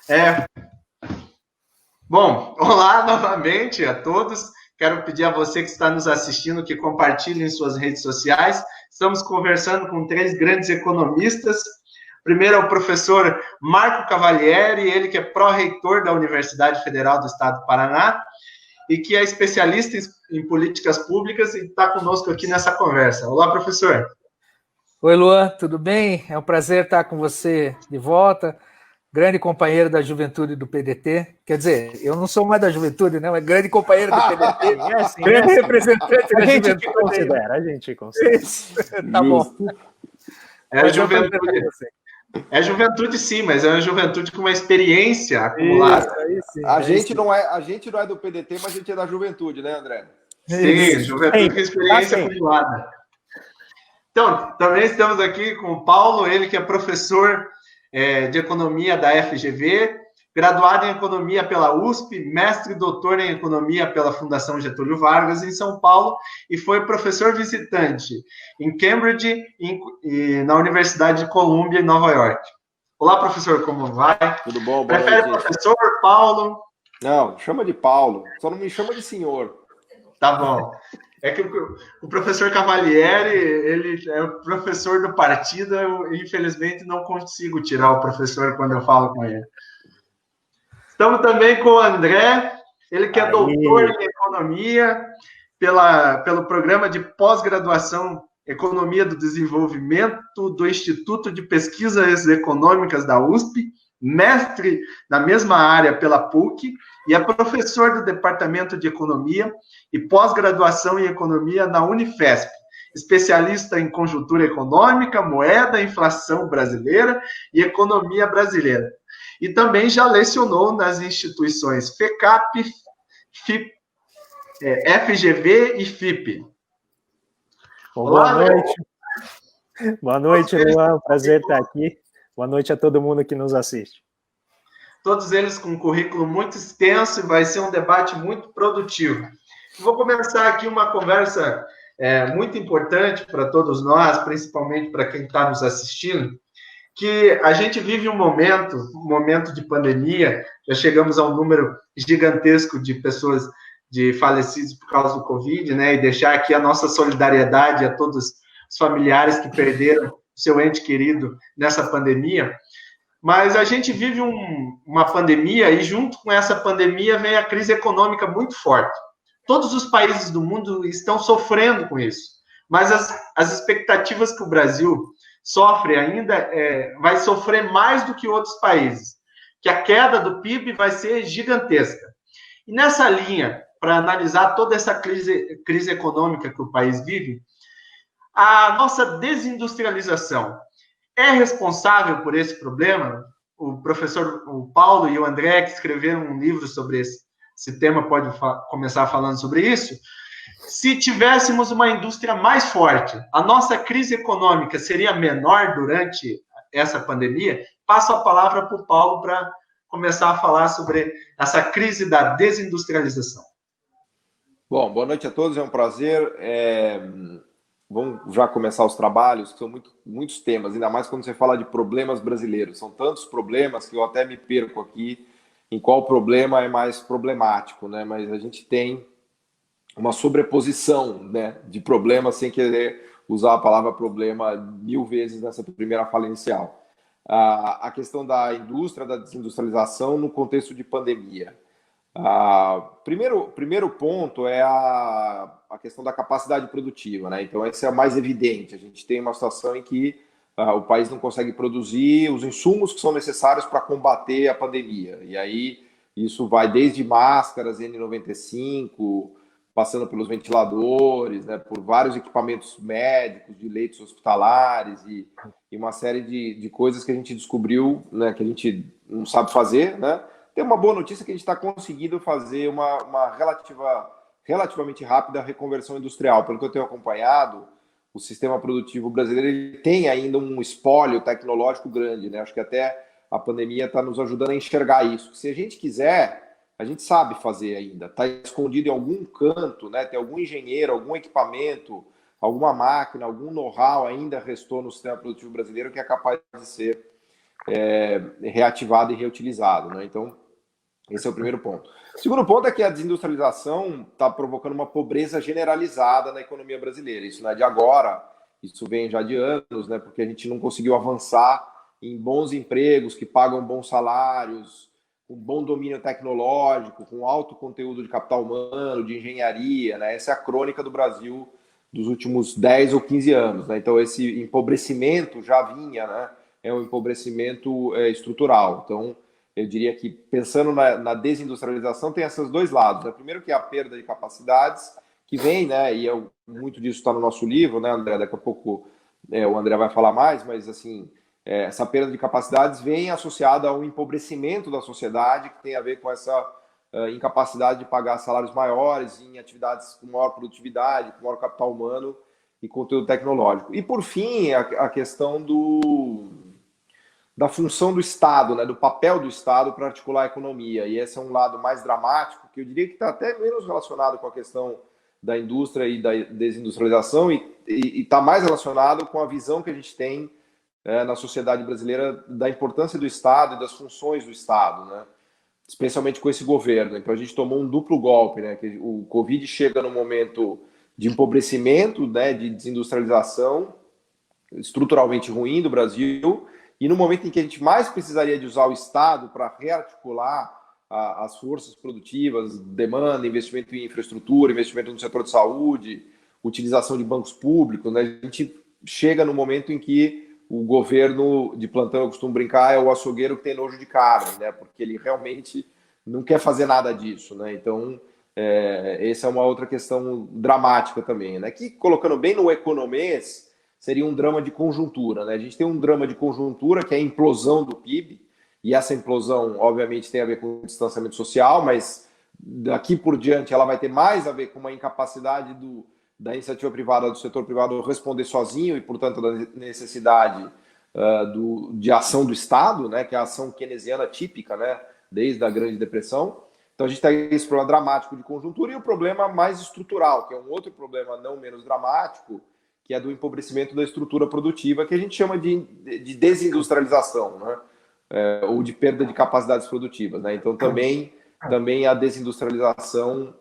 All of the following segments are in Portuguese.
É, bom, olá novamente a todos. Quero pedir a você que está nos assistindo que compartilhe em suas redes sociais. Estamos conversando com três grandes economistas. Primeiro é o professor Marco Cavalieri, ele que é pró-reitor da Universidade Federal do Estado do Paraná e que é especialista em políticas públicas e está conosco aqui nessa conversa. Olá, professor. Oi, Luan, tudo bem? É um prazer estar com você de volta, grande companheiro da juventude do PDT. Quer dizer, eu não sou mais da juventude, né? Mas grande companheiro do PDT, É assim, grande representante a da gente juventude. que considera, a gente considera. Isso, tá bom. É juventude. É juventude, sim, mas é uma juventude com uma experiência acumulada. Isso, aí sim, a gente não é do PDT, mas a gente é da juventude, né, André? Sim, isso. juventude com experiência acumulada. Então, também estamos aqui com o Paulo, ele que é professor de economia da FGV, graduado em economia pela USP, mestre e doutor em economia pela Fundação Getúlio Vargas em São Paulo e foi professor visitante em Cambridge e na Universidade de Columbia em Nova York. Olá, professor, como vai? Tudo bom? Boa Prefere noite. Professor, Paulo? Não, chama de Paulo, só não me chama de senhor. Tá bom. É que o professor Cavalieri, ele é o professor do partido, eu infelizmente não consigo tirar o professor quando eu falo com ele. Estamos também com o André, ele que é doutor em economia pelo programa de pós-graduação Economia do Desenvolvimento do Instituto de Pesquisas Econômicas da USP, mestre na mesma área pela PUC e é professor do Departamento de Economia e pós-graduação em Economia na Unifesp, especialista em conjuntura econômica, moeda, inflação brasileira e economia brasileira. E também já lecionou nas instituições FECAP, FGV e FIP. Olá, boa noite. Boa noite, Luan. Prazer estar aqui. Boa noite a todo mundo que nos assiste. Todos eles com um currículo muito extenso e vai ser um debate muito produtivo. Vou começar aqui uma conversa muito importante para todos nós, principalmente para quem está nos assistindo, que a gente vive um momento de pandemia, já chegamos a um número gigantesco de pessoas de falecidos por causa do Covid, né? E deixar aqui a nossa solidariedade a todos os familiares que perderam seu ente querido nessa pandemia. Mas a gente vive uma pandemia e junto com essa pandemia vem a crise econômica muito forte. Todos os países do mundo estão sofrendo com isso, mas as expectativas que o Brasil sofre ainda vai sofrer mais do que outros países, que a queda do PIB vai ser gigantesca. E nessa linha, para analisar toda essa crise econômica que o país vive, a nossa desindustrialização é responsável por esse problema? O professor Paulo e o André, que escreveram um livro sobre esse tema, pode começar falando sobre isso. Se tivéssemos uma indústria mais forte, a nossa crise econômica seria menor durante essa pandemia? Passo a palavra para o Paulo para começar a falar sobre essa crise da desindustrialização. Bom, boa noite a todos, é um prazer. Vamos já começar os trabalhos, que são muitos temas, ainda mais quando você fala de problemas brasileiros. São tantos problemas que eu até me perco aqui em qual problema é mais problemático, né? Mas a gente tem uma sobreposição, né, de problemas, sem querer usar a palavra problema 1000 vezes nessa primeira fala inicial. A questão da indústria, da desindustrialização no contexto de pandemia. Primeiro ponto é a questão da capacidade produtiva, né? Então, esse é o mais evidente. A gente tem uma situação em que o país não consegue produzir os insumos que são necessários para combater a pandemia. E aí, isso vai desde máscaras, N95, passando pelos ventiladores, né, por vários equipamentos médicos, de leitos hospitalares e uma série de coisas que a gente descobriu, né, que a gente não sabe fazer, né? Tem uma boa notícia que a gente está conseguindo fazer uma relativamente rápida reconversão industrial. Pelo que eu tenho acompanhado, o sistema produtivo brasileiro ele tem ainda um espólio tecnológico grande, né? Acho que até a pandemia está nos ajudando a enxergar isso. Se a gente quiser, a gente sabe fazer ainda. Está escondido em algum canto, né? Tem algum engenheiro, algum equipamento, alguma máquina, algum know-how ainda restou no sistema produtivo brasileiro que é capaz de ser reativado e reutilizado, né? Então, esse é o primeiro ponto. O segundo ponto é que a desindustrialização está provocando uma pobreza generalizada na economia brasileira. Isso não é de agora, isso vem já de anos, né? Porque a gente não conseguiu avançar em bons empregos que pagam bons salários, com bom domínio tecnológico, com alto conteúdo de capital humano, de engenharia, né? Essa é a crônica do Brasil dos últimos 10 ou 15 anos, né? Então, esse empobrecimento já vinha, né? É um empobrecimento estrutural. Então, eu diria que, pensando na desindustrialização, tem esses dois lados, né? Primeiro que é a perda de capacidades, que vem, né? E muito disso está no nosso livro, né, André? Daqui a pouco o André vai falar mais, mas, assim, essa perda de capacidades vem associada ao empobrecimento da sociedade, que tem a ver com essa incapacidade de pagar salários maiores em atividades com maior produtividade, com maior capital humano e conteúdo tecnológico. E, por fim, a questão da função do Estado, né, do papel do Estado para articular a economia. E esse é um lado mais dramático, que eu diria que está até menos relacionado com a questão da indústria e da desindustrialização e está mais relacionado com a visão que a gente tem na sociedade brasileira da importância do Estado e das funções do Estado, né? Especialmente com esse governo. Então a gente tomou um duplo golpe, né? Que o Covid chega num momento de empobrecimento, né? De desindustrialização estruturalmente ruim do Brasil, e no momento em que a gente mais precisaria de usar o Estado para rearticular as forças produtivas, demanda, investimento em infraestrutura, investimento no setor de saúde, utilização de bancos públicos, né? A gente chega no momento em que o governo de plantão, eu costumo brincar, é o açougueiro que tem nojo de carne, né? Porque ele realmente não quer fazer nada disso, né? Então, essa é uma outra questão dramática também, né? Que, colocando bem no economês, seria um drama de conjuntura, né? A gente tem um drama de conjuntura, que é a implosão do PIB, e essa implosão, obviamente, tem a ver com o distanciamento social, mas daqui por diante ela vai ter mais a ver com uma incapacidade da iniciativa privada, do setor privado responder sozinho e, portanto, da necessidade de ação do Estado, né, que é a ação keynesiana típica, né, desde a Grande Depressão. Então, a gente tem esse problema dramático de conjuntura e o problema mais estrutural, que é um outro problema não menos dramático, que é do empobrecimento da estrutura produtiva, que a gente chama de desindustrialização, né, ou de perda de capacidades produtivas, né? Então, também a desindustrialização,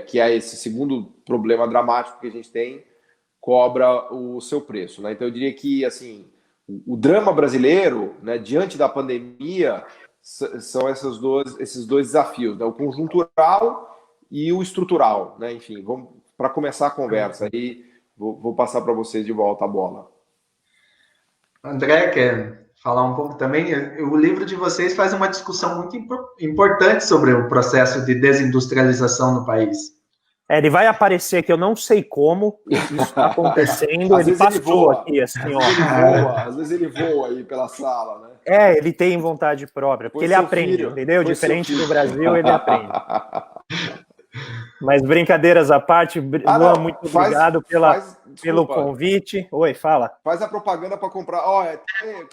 que é esse segundo problema dramático que a gente tem, cobra o seu preço, né? Então eu diria que, assim, o drama brasileiro, né, diante da pandemia, são esses dois desafios, né? O conjuntural e o estrutural, né? Enfim, vamos para começar a conversa aí, vou passar para vocês de volta a bola. André, quer falar um pouco também? O livro de vocês faz uma discussão muito importante sobre o processo de desindustrialização no país. Ele vai aparecer aqui, eu não sei como isso está acontecendo. Ele passou aqui, assim, ó. Às vezes ele voa aí pela sala, né? Ele tem vontade própria, porque ele aprende, entendeu? Diferente do Brasil, ele aprende. Mas brincadeiras à parte, Luan, muito obrigado pelo convite. Oi, fala. Faz a propaganda para comprar.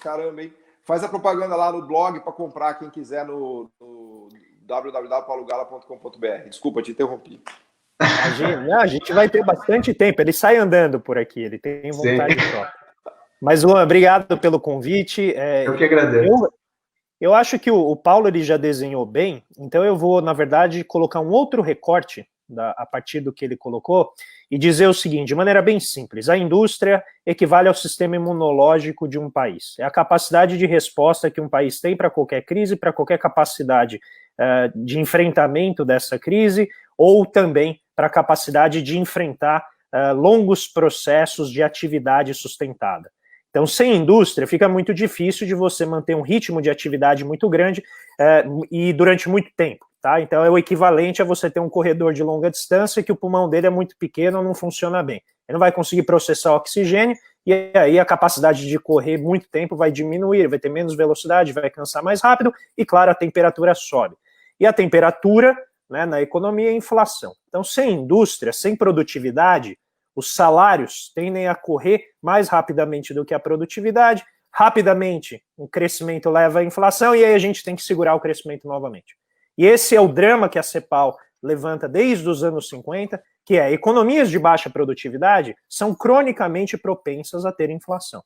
Caramba, hein? Faz a propaganda lá no blog para comprar quem quiser no www.paulogala.com.br. Desculpa, te interrompi. Imagina, a gente vai ter bastante tempo. Ele sai andando por aqui, ele tem vontade própria. Mas, Luan, obrigado pelo convite. Eu que agradeço. Eu acho que o Paulo ele já desenhou bem, então eu vou, na verdade, colocar um outro recorte a partir do que ele colocou e dizer o seguinte, de maneira bem simples: a indústria equivale ao sistema imunológico de um país. É a capacidade de resposta que um país tem para qualquer crise, para qualquer capacidade de enfrentamento dessa crise, ou também para a capacidade de enfrentar longos processos de atividade sustentada. Então, sem indústria, fica muito difícil de você manter um ritmo de atividade muito grande e durante muito tempo, tá? Então, é o equivalente a você ter um corredor de longa distância que o pulmão dele é muito pequeno, não funciona bem. Ele não vai conseguir processar oxigênio e aí a capacidade de correr muito tempo vai diminuir, vai ter menos velocidade, vai cansar mais rápido e, claro, a temperatura sobe. E a temperatura, né, na economia é inflação. Então, sem indústria, sem produtividade, os salários tendem a correr mais rapidamente do que a produtividade. Rapidamente, o crescimento leva à inflação e aí a gente tem que segurar o crescimento novamente. E esse é o drama que a CEPAL levanta desde os anos 50, que economias de baixa produtividade são cronicamente propensas a ter inflação.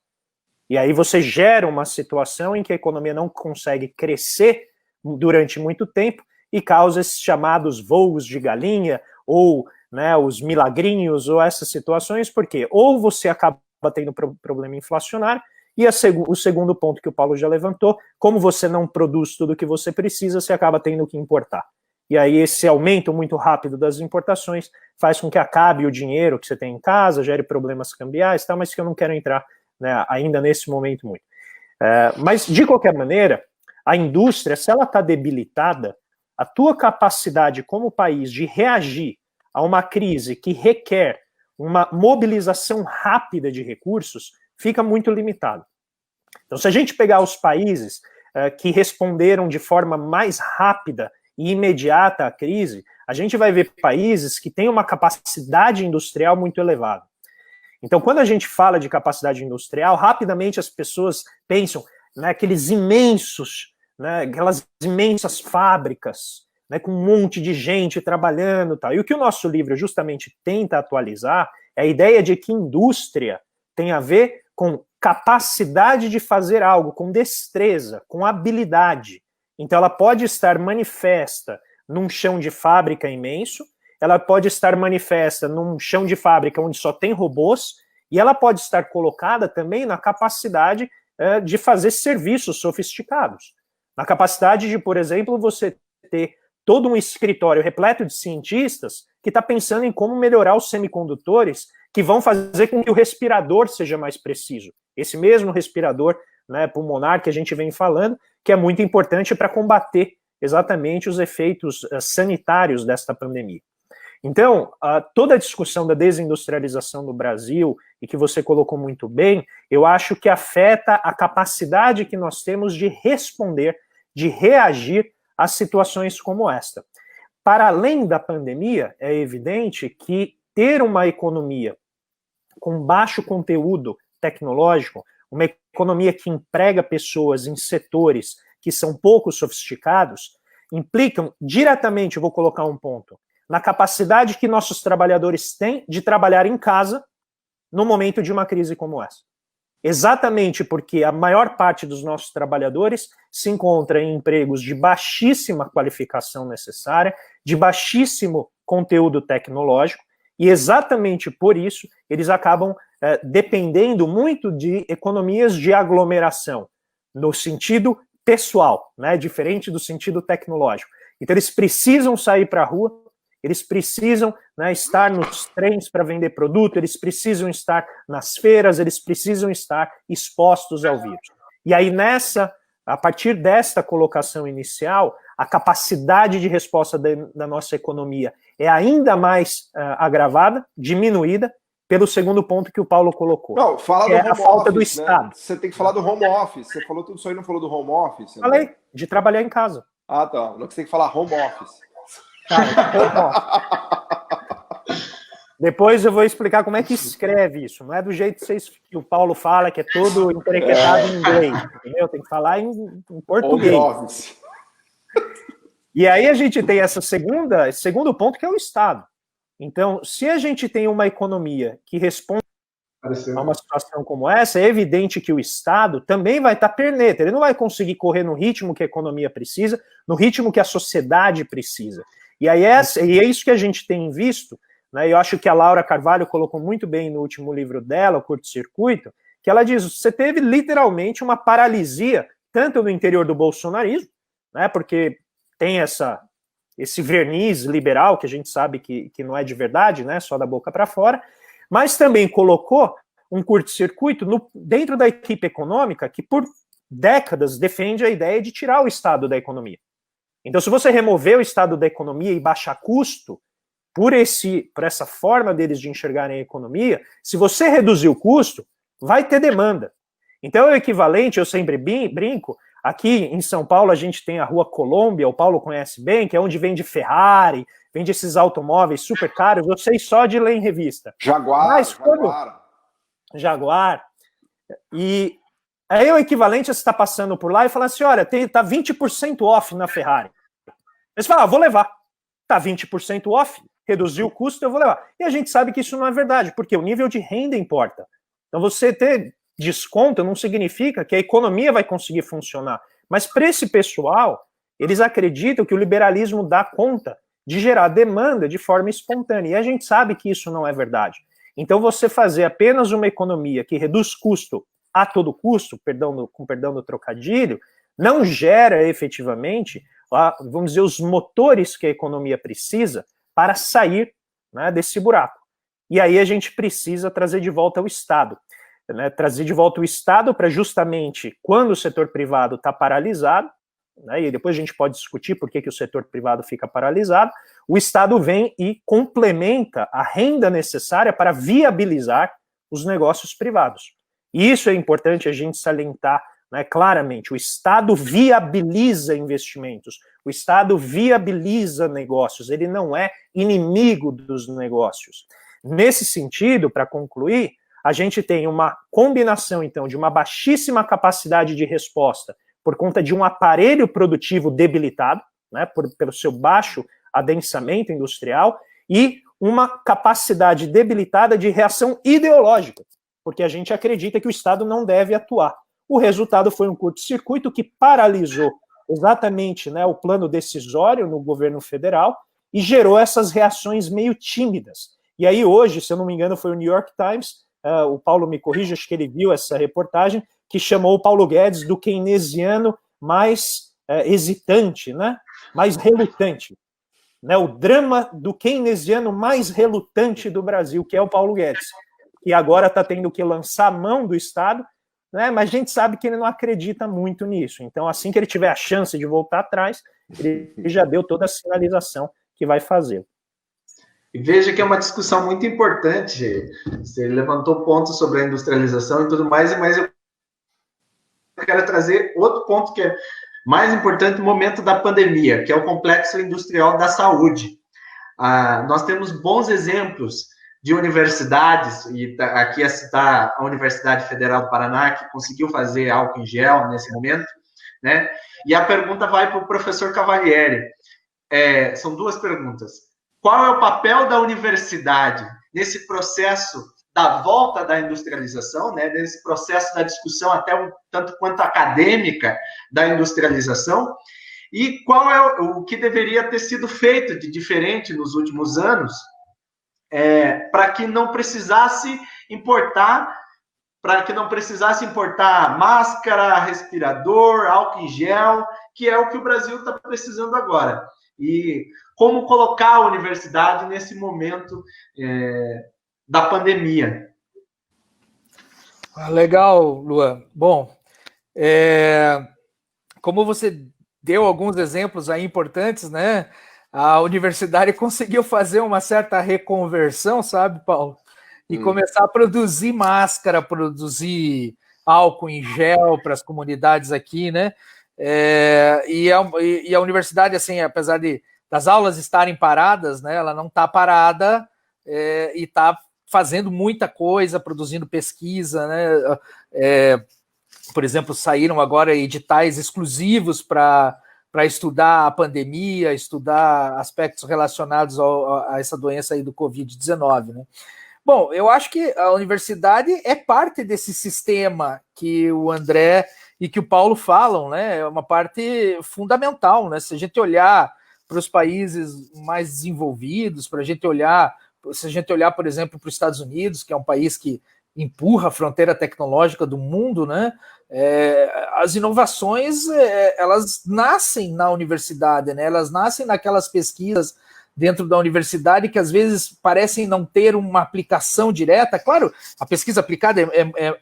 E aí você gera uma situação em que a economia não consegue crescer durante muito tempo e causa esses chamados voos de galinha, ou, né, os milagrinhos, ou essas situações, porque ou você acaba tendo problema inflacionário, e o segundo ponto que o Paulo já levantou, como você não produz tudo o que você precisa, você acaba tendo que importar. E aí esse aumento muito rápido das importações faz com que acabe o dinheiro que você tem em casa, gere problemas cambiais, tá, mas que eu não quero entrar, né, ainda nesse momento muito. Mas, de qualquer maneira, a indústria, se ela está debilitada, a tua capacidade como país de reagir a uma crise que requer uma mobilização rápida de recursos fica muito limitado. Então, se a gente pegar os países que responderam de forma mais rápida e imediata à crise, a gente vai ver países que têm uma capacidade industrial muito elevada. Então, quando a gente fala de capacidade industrial, rapidamente as pessoas pensam naqueles imensos, né, aquelas imensas fábricas, né, com um monte de gente trabalhando e tal. E o que o nosso livro justamente tenta atualizar é a ideia de que indústria tem a ver com capacidade de fazer algo, com destreza, com habilidade. Então, ela pode estar manifesta num chão de fábrica imenso, ela pode estar manifesta num chão de fábrica onde só tem robôs, e ela pode estar colocada também na capacidade de fazer serviços sofisticados. Na capacidade de, por exemplo, você ter todo um escritório repleto de cientistas que está pensando em como melhorar os semicondutores que vão fazer com que o respirador seja mais preciso. Esse mesmo respirador, né, pulmonar que a gente vem falando, que é muito importante para combater exatamente os efeitos sanitários desta pandemia. Então, toda a discussão da desindustrialização no Brasil, e que você colocou muito bem, eu acho que afeta a capacidade que nós temos de responder, de reagir a situações como esta. Para além da pandemia, é evidente que ter uma economia com baixo conteúdo tecnológico, uma economia que emprega pessoas em setores que são pouco sofisticados, implicam diretamente, eu vou colocar um ponto, na capacidade que nossos trabalhadores têm de trabalhar em casa no momento de uma crise como essa. Exatamente porque a maior parte dos nossos trabalhadores se encontra em empregos de baixíssima qualificação necessária, de baixíssimo conteúdo tecnológico, e exatamente por isso eles acabam dependendo muito de economias de aglomeração, no sentido pessoal, né, diferente do sentido tecnológico. Então eles precisam sair para a rua, eles precisam, né, estar nos trens para vender produto, eles precisam estar nas feiras, eles precisam estar expostos ao vírus. E aí a partir desta colocação inicial, a capacidade de resposta da nossa economia é ainda mais agravada, diminuída, pelo segundo ponto que o Paulo colocou. Não, fala do é home a falta office, do Estado. Né? Você tem que falar do home office. Você falou tudo isso aí, não falou do home office? Falei, de trabalhar em casa. Ah, tá. Não, que você tem que falar home office. Depois eu vou explicar como é que escreve isso. Não é do jeito que o Paulo fala, que é todo entrequetado em inglês, entendeu? Tem que falar em português. Home office. E aí a gente tem esse segundo ponto, que é o Estado. Então, se a gente tem uma economia que responde a uma situação como essa, é evidente que o Estado também vai estar perneta. Ele não vai conseguir correr no ritmo que a economia precisa, no ritmo que a sociedade precisa. E aí é isso que a gente tem visto, né? Eu acho que a Laura Carvalho colocou muito bem no último livro dela, O Curto-Circuito, que ela diz, você teve literalmente uma paralisia, tanto no interior do bolsonarismo, né, porque tem esse verniz liberal, que a gente sabe que não é de verdade, né, só da boca para fora, mas também colocou um curto-circuito dentro da equipe econômica que por décadas defende a ideia de tirar o Estado da economia. Então, se você remover o Estado da economia e baixar custo, por essa forma deles de enxergarem a economia, se você reduzir o custo, vai ter demanda. Então, é o equivalente, eu sempre brinco, aqui em São Paulo a gente tem a Rua Colômbia, o Paulo conhece bem, que é onde vende Ferrari, vende esses automóveis super caros, eu sei só de ler em revista. Jaguar. E aí é o equivalente a você estar passando por lá e falar assim, olha, tá 20% off na Ferrari. Aí você fala, vou levar. Tá 20% off, reduziu o custo, eu vou levar. E a gente sabe que isso não é verdade, porque o nível de renda importa. Então você ter desconto não significa que a economia vai conseguir funcionar. Mas para esse pessoal, eles acreditam que o liberalismo dá conta de gerar demanda de forma espontânea. E a gente sabe que isso não é verdade. Então, você fazer apenas uma economia que reduz custo a todo custo, com perdão do trocadilho, não gera efetivamente, vamos dizer, os motores que a economia precisa para sair, né, desse buraco. E aí a gente precisa trazer de volta o Estado. Né, trazer de volta o Estado para justamente quando o setor privado está paralisado, né, e depois a gente pode discutir por que o setor privado fica paralisado, o Estado vem e complementa a renda necessária para viabilizar os negócios privados. E isso é importante a gente salientar, né, claramente. O Estado viabiliza investimentos, o Estado viabiliza negócios, ele não é inimigo dos negócios. Nesse sentido, para concluir, a gente tem uma combinação, então, de uma baixíssima capacidade de resposta por conta de um aparelho produtivo debilitado, né, pelo seu baixo adensamento industrial, e uma capacidade debilitada de reação ideológica, porque a gente acredita que o Estado não deve atuar. O resultado foi um curto-circuito que paralisou exatamente, né, o plano decisório no governo federal e gerou essas reações meio tímidas. E aí hoje, se eu não me engano, foi o New York Times, o Paulo me corrige, acho que ele viu essa reportagem, que chamou o Paulo Guedes do keynesiano mais hesitante, né? Mais relutante. Né? O drama do keynesiano mais relutante do Brasil, que é o Paulo Guedes, que agora está tendo que lançar a mão do Estado, né? Mas a gente sabe que ele não acredita muito nisso. Então, assim que ele tiver a chance de voltar atrás, ele já deu toda a sinalização que vai fazer. E veja que é uma discussão muito importante. Você levantou pontos sobre a industrialização e tudo mais, mas eu quero trazer outro ponto que é mais importante no momento da pandemia, que é o complexo industrial da saúde. Nós temos bons exemplos de universidades, e aqui a citar a Universidade Federal do Paraná, que conseguiu fazer álcool em gel nesse momento, né? E a pergunta vai para o professor Cavalieri. São duas perguntas. Qual é o papel da universidade nesse processo da volta da industrialização, né, nesse processo da discussão até um tanto quanto acadêmica da industrialização, e qual é o que deveria ter sido feito de diferente nos últimos anos para que não precisasse importar máscara, respirador, álcool em gel, que é o que o Brasil está precisando agora. E como colocar a universidade nesse momento da pandemia. Legal, Luan. Bom, como você deu alguns exemplos aí importantes, né? A universidade conseguiu fazer uma certa reconversão, sabe, Paulo? E começar a produzir máscara, produzir álcool em gel para as comunidades aqui, né? E a universidade, assim, apesar das aulas estarem paradas, né, ela não está parada e está fazendo muita coisa, produzindo pesquisa, né? Por exemplo, saíram agora editais exclusivos para estudar a pandemia, estudar aspectos relacionados a essa doença aí do Covid-19, né? Bom, eu acho que a universidade é parte desse sistema que o André e que o Paulo falam, né? É uma parte fundamental, né? Se a gente olhar para os países mais desenvolvidos, se a gente olhar, por exemplo, para os Estados Unidos, que é um país que empurra a fronteira tecnológica do mundo, né? As inovações, elas nascem na universidade, né? Elas nascem naquelas pesquisas dentro da universidade que às vezes parecem não ter uma aplicação direta. Claro, a pesquisa aplicada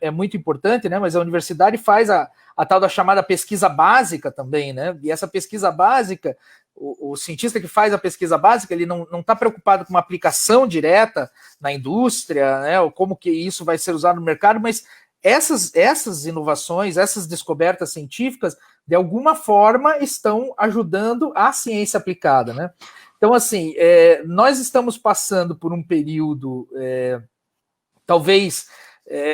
é muito importante, né? Mas a universidade faz a tal da chamada pesquisa básica também, né? E essa pesquisa básica, o cientista que faz a pesquisa básica, ele não está preocupado com uma aplicação direta na indústria, né? Ou como que isso vai ser usado no mercado, mas essas inovações, essas descobertas científicas, de alguma forma, estão ajudando a ciência aplicada, né? Então, assim, nós estamos passando por um período, talvez,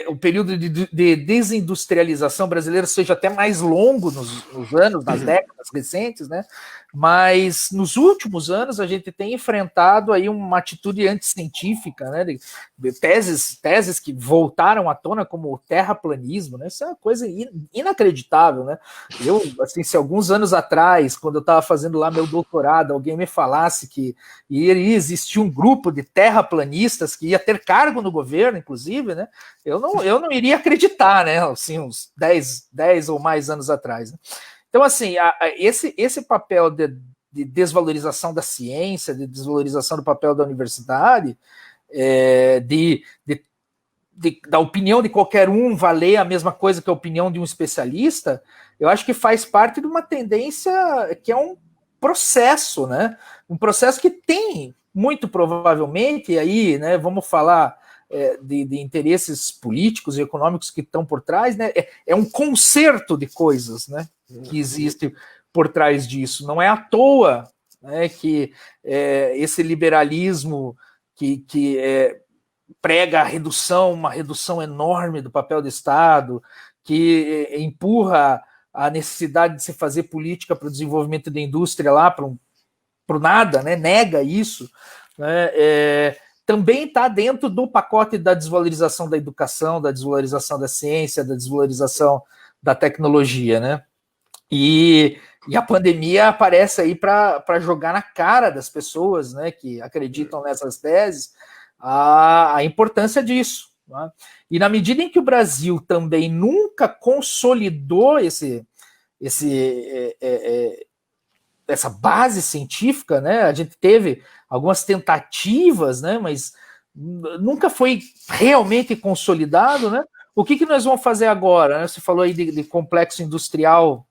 o período de desindustrialização brasileira seja até mais longo nos anos, nas décadas recentes, né? Mas nos últimos anos a gente tem enfrentado aí uma atitude anticientífica, né? Teses que voltaram à tona como o terraplanismo, né? Isso é uma coisa inacreditável, né? Eu, assim, se alguns anos atrás, quando eu estava fazendo lá meu doutorado, alguém me falasse que iria existir um grupo de terraplanistas que ia ter cargo no governo, inclusive, né? Eu não iria acreditar, né? Assim, uns 10 ou mais anos atrás, né? Então, assim, esse papel de desvalorização da ciência, de desvalorização do papel da universidade, da opinião de qualquer um valer a mesma coisa que a opinião de um especialista, eu acho que faz parte de uma tendência que é um processo, né? Um processo que tem, muito provavelmente, e aí, né, vamos falar de interesses políticos e econômicos que estão por trás, né? É um concerto de coisas, né, que existe por trás disso. Não é à toa, né, que esse liberalismo que prega uma redução enorme do papel do Estado, que empurra a necessidade de se fazer política para o desenvolvimento da indústria lá para o nada, né, nega isso, né, também está dentro do pacote da desvalorização da educação, da desvalorização da ciência, da desvalorização da tecnologia, né? E a pandemia aparece aí para jogar na cara das pessoas, né, que acreditam nessas teses, a importância disso, né? E na medida em que o Brasil também nunca consolidou essa base científica, né? A gente teve algumas tentativas, né? Mas nunca foi realmente consolidado, né? O que nós vamos fazer agora, né? Você falou aí de complexo industrial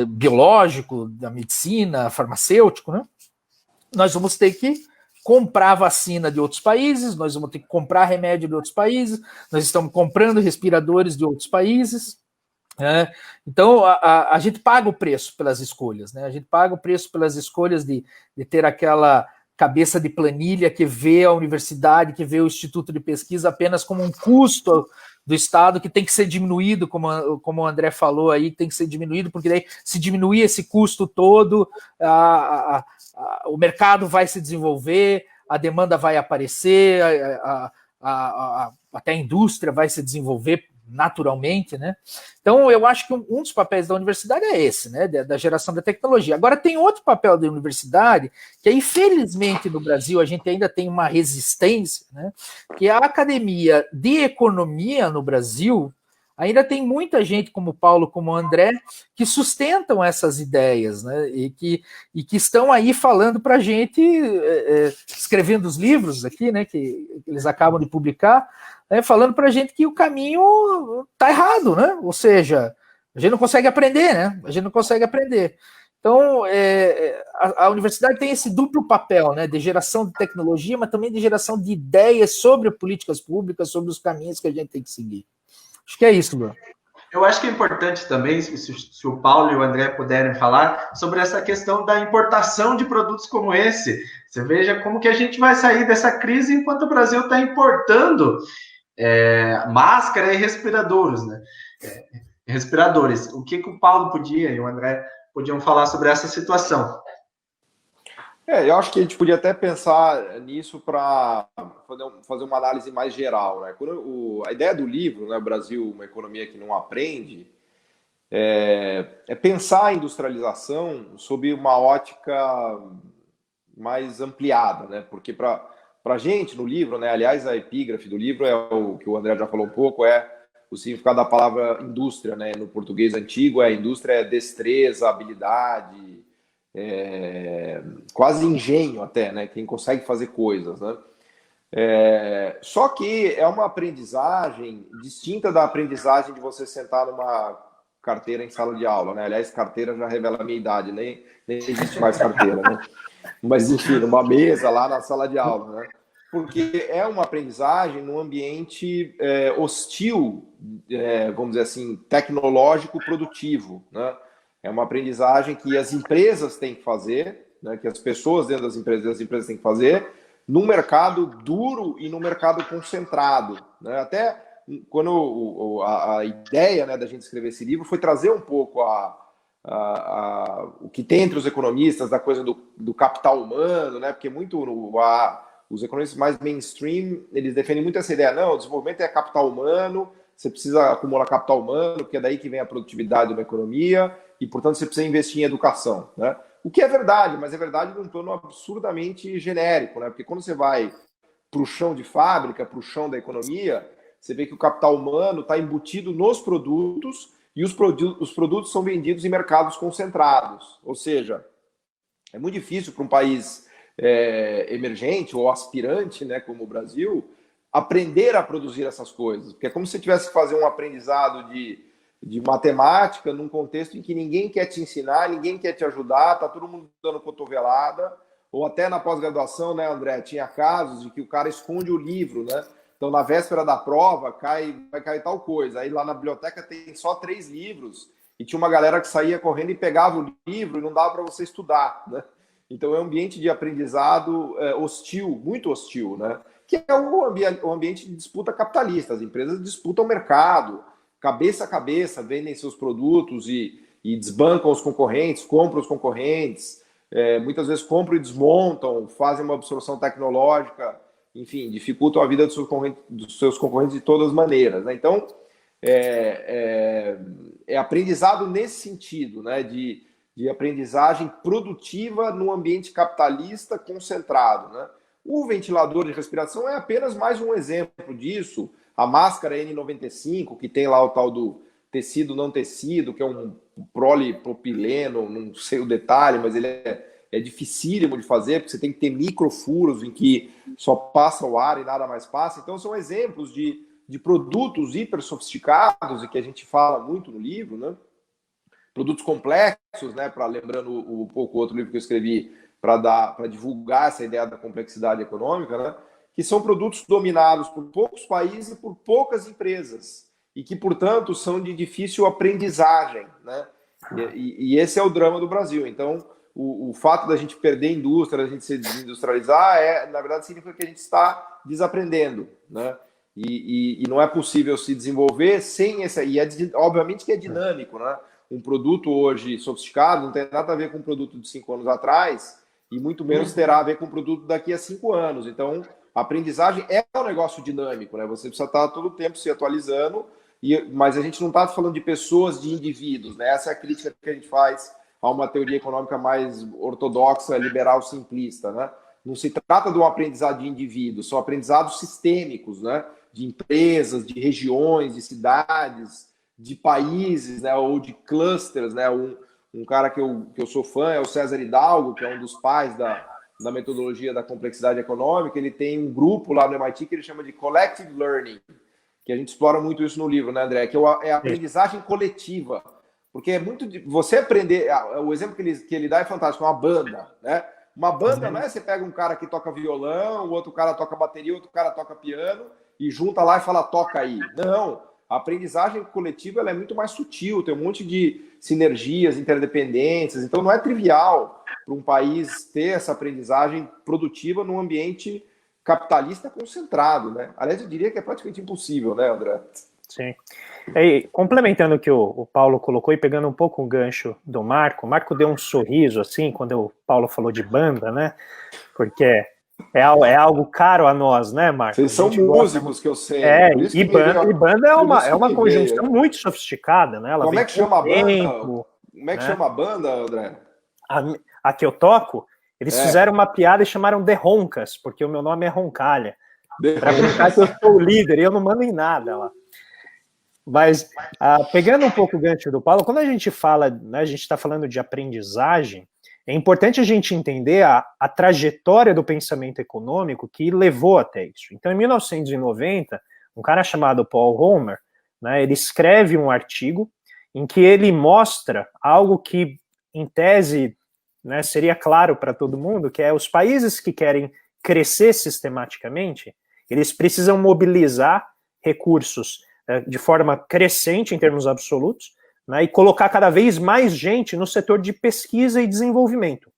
biológico, da medicina, farmacêutico, né? Nós vamos ter que comprar vacina de outros países, nós vamos ter que comprar remédio de outros países, nós estamos comprando respiradores de outros países. Então, a gente paga o preço pelas escolhas, né? A gente paga o preço pelas escolhas de ter aquela cabeça de planilha que vê a universidade, que vê o Instituto de Pesquisa apenas como um custo do Estado que tem que ser diminuído, como o André falou aí, tem que ser diminuído, porque daí, se diminuir esse custo todo, o mercado vai se desenvolver, a demanda vai aparecer, até a indústria vai se desenvolver naturalmente, né? Então, eu acho que um dos papéis da universidade é esse, né? Da geração da tecnologia. Agora, tem outro papel da universidade, que aí, infelizmente, no Brasil, a gente ainda tem uma resistência, né? Que a academia de economia no Brasil ainda tem muita gente como o Paulo, como o André, que sustentam essas ideias, né? E que estão aí falando para a gente, escrevendo os livros aqui, né? Que eles acabam de publicar, falando para a gente que o caminho está errado, né? Ou seja, a gente não consegue aprender, né? A gente não consegue aprender. Então, a universidade tem esse duplo papel, né? De geração de tecnologia, mas também de geração de ideias sobre políticas públicas, sobre os caminhos que a gente tem que seguir. Acho que é isso, Bruno. Eu acho que é importante também, se o Paulo e o André puderem falar, sobre essa questão da importação de produtos como esse. Você veja como que a gente vai sair dessa crise enquanto o Brasil está importando máscara e respiradores, né? Respiradores. O que o Paulo podia e o André podiam falar sobre essa situação? Eu acho que a gente podia até pensar nisso para fazer uma análise mais geral, né? A ideia do livro, né, Brasil, uma economia que não aprende, é pensar a industrialização sob uma ótica mais ampliada, né? Porque para a gente, no livro, né, aliás, a epígrafe do livro é o que o André já falou um pouco, é o significado da palavra indústria, né? No português antigo, indústria é destreza, habilidade, quase engenho até, né? Quem consegue fazer coisas, né? Só que é uma aprendizagem distinta da aprendizagem de você sentar numa carteira em sala de aula, né? Aliás, carteira já revela a minha idade, nem existe mais carteira, né? Mas, enfim, numa mesa lá na sala de aula, né? Porque é uma aprendizagem num ambiente hostil, vamos dizer assim, tecnológico produtivo, né? É uma aprendizagem que as empresas têm que fazer, né? Que as pessoas dentro das empresas têm que fazer, num mercado duro e num mercado concentrado, né? Até quando a ideia, né, da gente escrever esse livro foi trazer um pouco o que tem entre os economistas, da coisa do capital humano, né? Porque os economistas mais mainstream, eles defendem muito essa ideia, não, o desenvolvimento é capital humano, você precisa acumular capital humano, porque é daí que vem a produtividade de uma economia, e, portanto, você precisa investir em educação, né? O que é verdade, mas é verdade num plano absurdamente genérico, né? Porque quando você vai para o chão de fábrica, para o chão da economia, você vê que o capital humano está embutido nos produtos, e os produtos são vendidos em mercados concentrados. Ou seja, é muito difícil para um país emergente ou aspirante, né, como o Brasil, aprender a produzir essas coisas. Porque é como se você tivesse que fazer um aprendizado de matemática num contexto em que ninguém quer te ensinar, ninguém quer te ajudar, está todo mundo dando cotovelada. Ou até na pós-graduação, né, André, tinha casos de que o cara esconde o livro, né? Então, na véspera da prova, vai cair tal coisa. Aí lá na biblioteca tem só 3 livros e tinha uma galera que saía correndo e pegava o livro e não dava para você estudar, né? Então, é um ambiente de aprendizado hostil, muito hostil, né? Que é o ambiente de disputa capitalista. As empresas disputam o mercado, cabeça a cabeça, vendem seus produtos e desbancam os concorrentes, compram os concorrentes, muitas vezes compram e desmontam, fazem uma absorção tecnológica, enfim, dificultam a vida dos seus concorrentes de todas as maneiras, né? Então, é aprendizado nesse sentido, né? De aprendizagem produtiva num ambiente capitalista concentrado, né? O ventilador de respiração é apenas mais um exemplo disso. A máscara N95, que tem lá o tal do tecido não tecido, que é um polipropileno, não sei o detalhe, mas ele é dificílimo de fazer, porque você tem que ter microfuros em que só passa o ar e nada mais passa. Então, são exemplos de produtos hiper sofisticados, e que a gente fala muito no livro, né? Produtos complexos, né? Lembrando um pouco o outro livro que eu escrevi, para divulgar essa ideia da complexidade econômica, né? Que são produtos dominados por poucos países e por poucas empresas, e que, portanto, são de difícil aprendizagem, né? E esse é o drama do Brasil. Então, o fato da gente perder a indústria, da gente se desindustrializar, na verdade, significa que a gente está desaprendendo, né? E não é possível se desenvolver sem essa... obviamente que é dinâmico, né? Um produto hoje sofisticado não tem nada a ver com um produto de 5 anos atrás, e muito menos terá a ver com um produto daqui a 5 anos. Então, a aprendizagem é um negócio dinâmico, né? Você precisa estar todo o tempo se atualizando, mas a gente não está falando de pessoas, de indivíduos, né? Essa é a crítica que a gente faz a uma teoria econômica mais ortodoxa, liberal, simplista, né? Não se trata de um aprendizado de indivíduos, são aprendizados sistêmicos, né? De empresas, de regiões, de cidades, de países, né? Ou de clusters, né? Um cara que eu sou fã é o César Hidalgo, que é um dos pais da metodologia da complexidade econômica. Ele tem um grupo lá no MIT que ele chama de Collective Learning, que a gente explora muito isso no livro, né, André? Que é a aprendizagem coletiva. Porque é muito... Você aprender... O exemplo que ele dá é fantástico, uma banda, né? Uma banda, não é você pega um cara que toca violão, o outro cara toca bateria, outro cara toca piano, e junta lá e fala, toca aí. Não, a aprendizagem coletiva ela é muito mais sutil, tem um monte de sinergias, interdependências, então não é trivial para um país ter essa aprendizagem produtiva num ambiente capitalista concentrado, né? Aliás, eu diria que é praticamente impossível, né, André? Sim. E, complementando o que o Paulo colocou e pegando um pouco o gancho do Marco, o Marco deu um sorriso, assim, quando o Paulo falou de banda, né? Porque é algo caro a nós, né, Marco? Vocês são músicos, que eu sei. E banda é uma conjunção muito sofisticada, né? Ela Como é que chama a banda? Como é que né? chama a banda, André? A que eu toco, eles fizeram uma piada e chamaram de Roncas, porque o meu nome é Roncalha. Para brincar que eu sou o líder e eu não mando em nada lá. Mas, pegando um pouco o gancho do Paulo, quando a gente fala, né, a gente está falando de aprendizagem, é importante a gente entender a trajetória do pensamento econômico que levou até isso. Então, em 1990, um cara chamado Paul Romer, né, ele escreve um artigo em que ele mostra algo que, em tese, né, seria claro para todo mundo, que é os países que querem crescer sistematicamente, eles precisam mobilizar recursos de forma crescente em termos absolutos, né, e colocar cada vez mais gente no setor de pesquisa e desenvolvimento.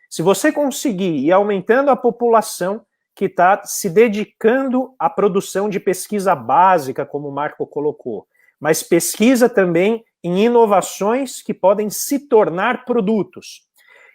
Se você conseguir ir aumentando a população que está se dedicando à produção de pesquisa básica, como o Marco colocou, mas pesquisa também em inovações que podem se tornar produtos.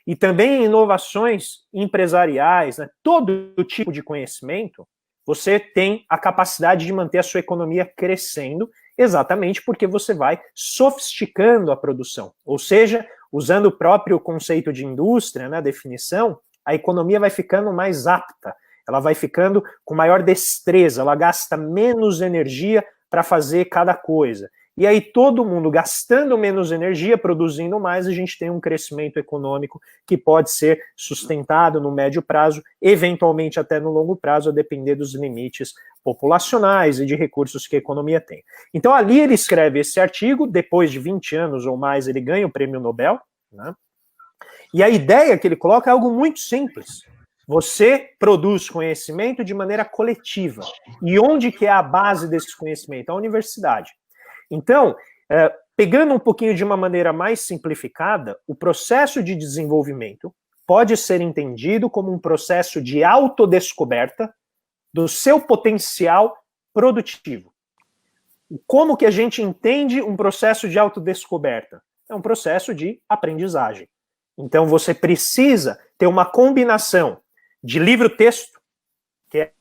E também em inovações empresariais, né? Todo tipo de conhecimento, você tem a capacidade de manter a sua economia crescendo, exatamente porque você vai sofisticando a produção. Ou seja, usando o próprio conceito de indústria, na definição, a economia vai ficando mais apta, ela vai ficando com maior destreza, ela gasta menos energia para fazer cada coisa. E aí todo mundo gastando menos energia, produzindo mais, a gente tem um crescimento econômico que pode ser sustentado no médio prazo, eventualmente até no longo prazo, a depender dos limites populacionais e de recursos que a economia tem. Então ali ele escreve esse artigo, depois de 20 anos ou mais ele ganha o prêmio Nobel, né? E a ideia que ele coloca é algo muito simples. Você produz conhecimento de maneira coletiva. E onde que é a base desse conhecimento? A universidade. Então, pegando um pouquinho de uma maneira mais simplificada, o processo de desenvolvimento pode ser entendido como um processo de autodescoberta do seu potencial produtivo. Como que a gente entende um processo de autodescoberta? É um processo de aprendizagem. Então, você precisa ter uma combinação de livro-texto, que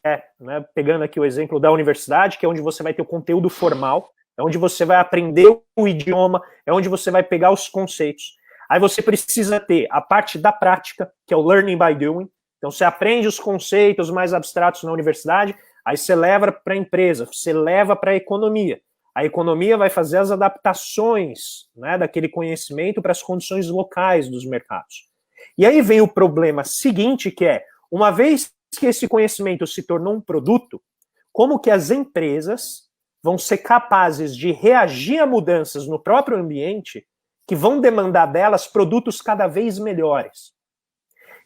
né, pegando aqui o exemplo da universidade, que é onde você vai ter o conteúdo formal, é onde você vai aprender o idioma, é onde você vai pegar os conceitos. Aí você precisa ter a parte da prática, que é o learning by doing. Então você aprende os conceitos mais abstratos na universidade, aí você leva para a empresa, você leva para a economia. A economia vai fazer as adaptações, né, daquele conhecimento para as condições locais dos mercados. E aí vem o problema seguinte, que é, uma vez que esse conhecimento se tornou um produto, como que as empresas vão ser capazes de reagir a mudanças no próprio ambiente que vão demandar delas produtos cada vez melhores.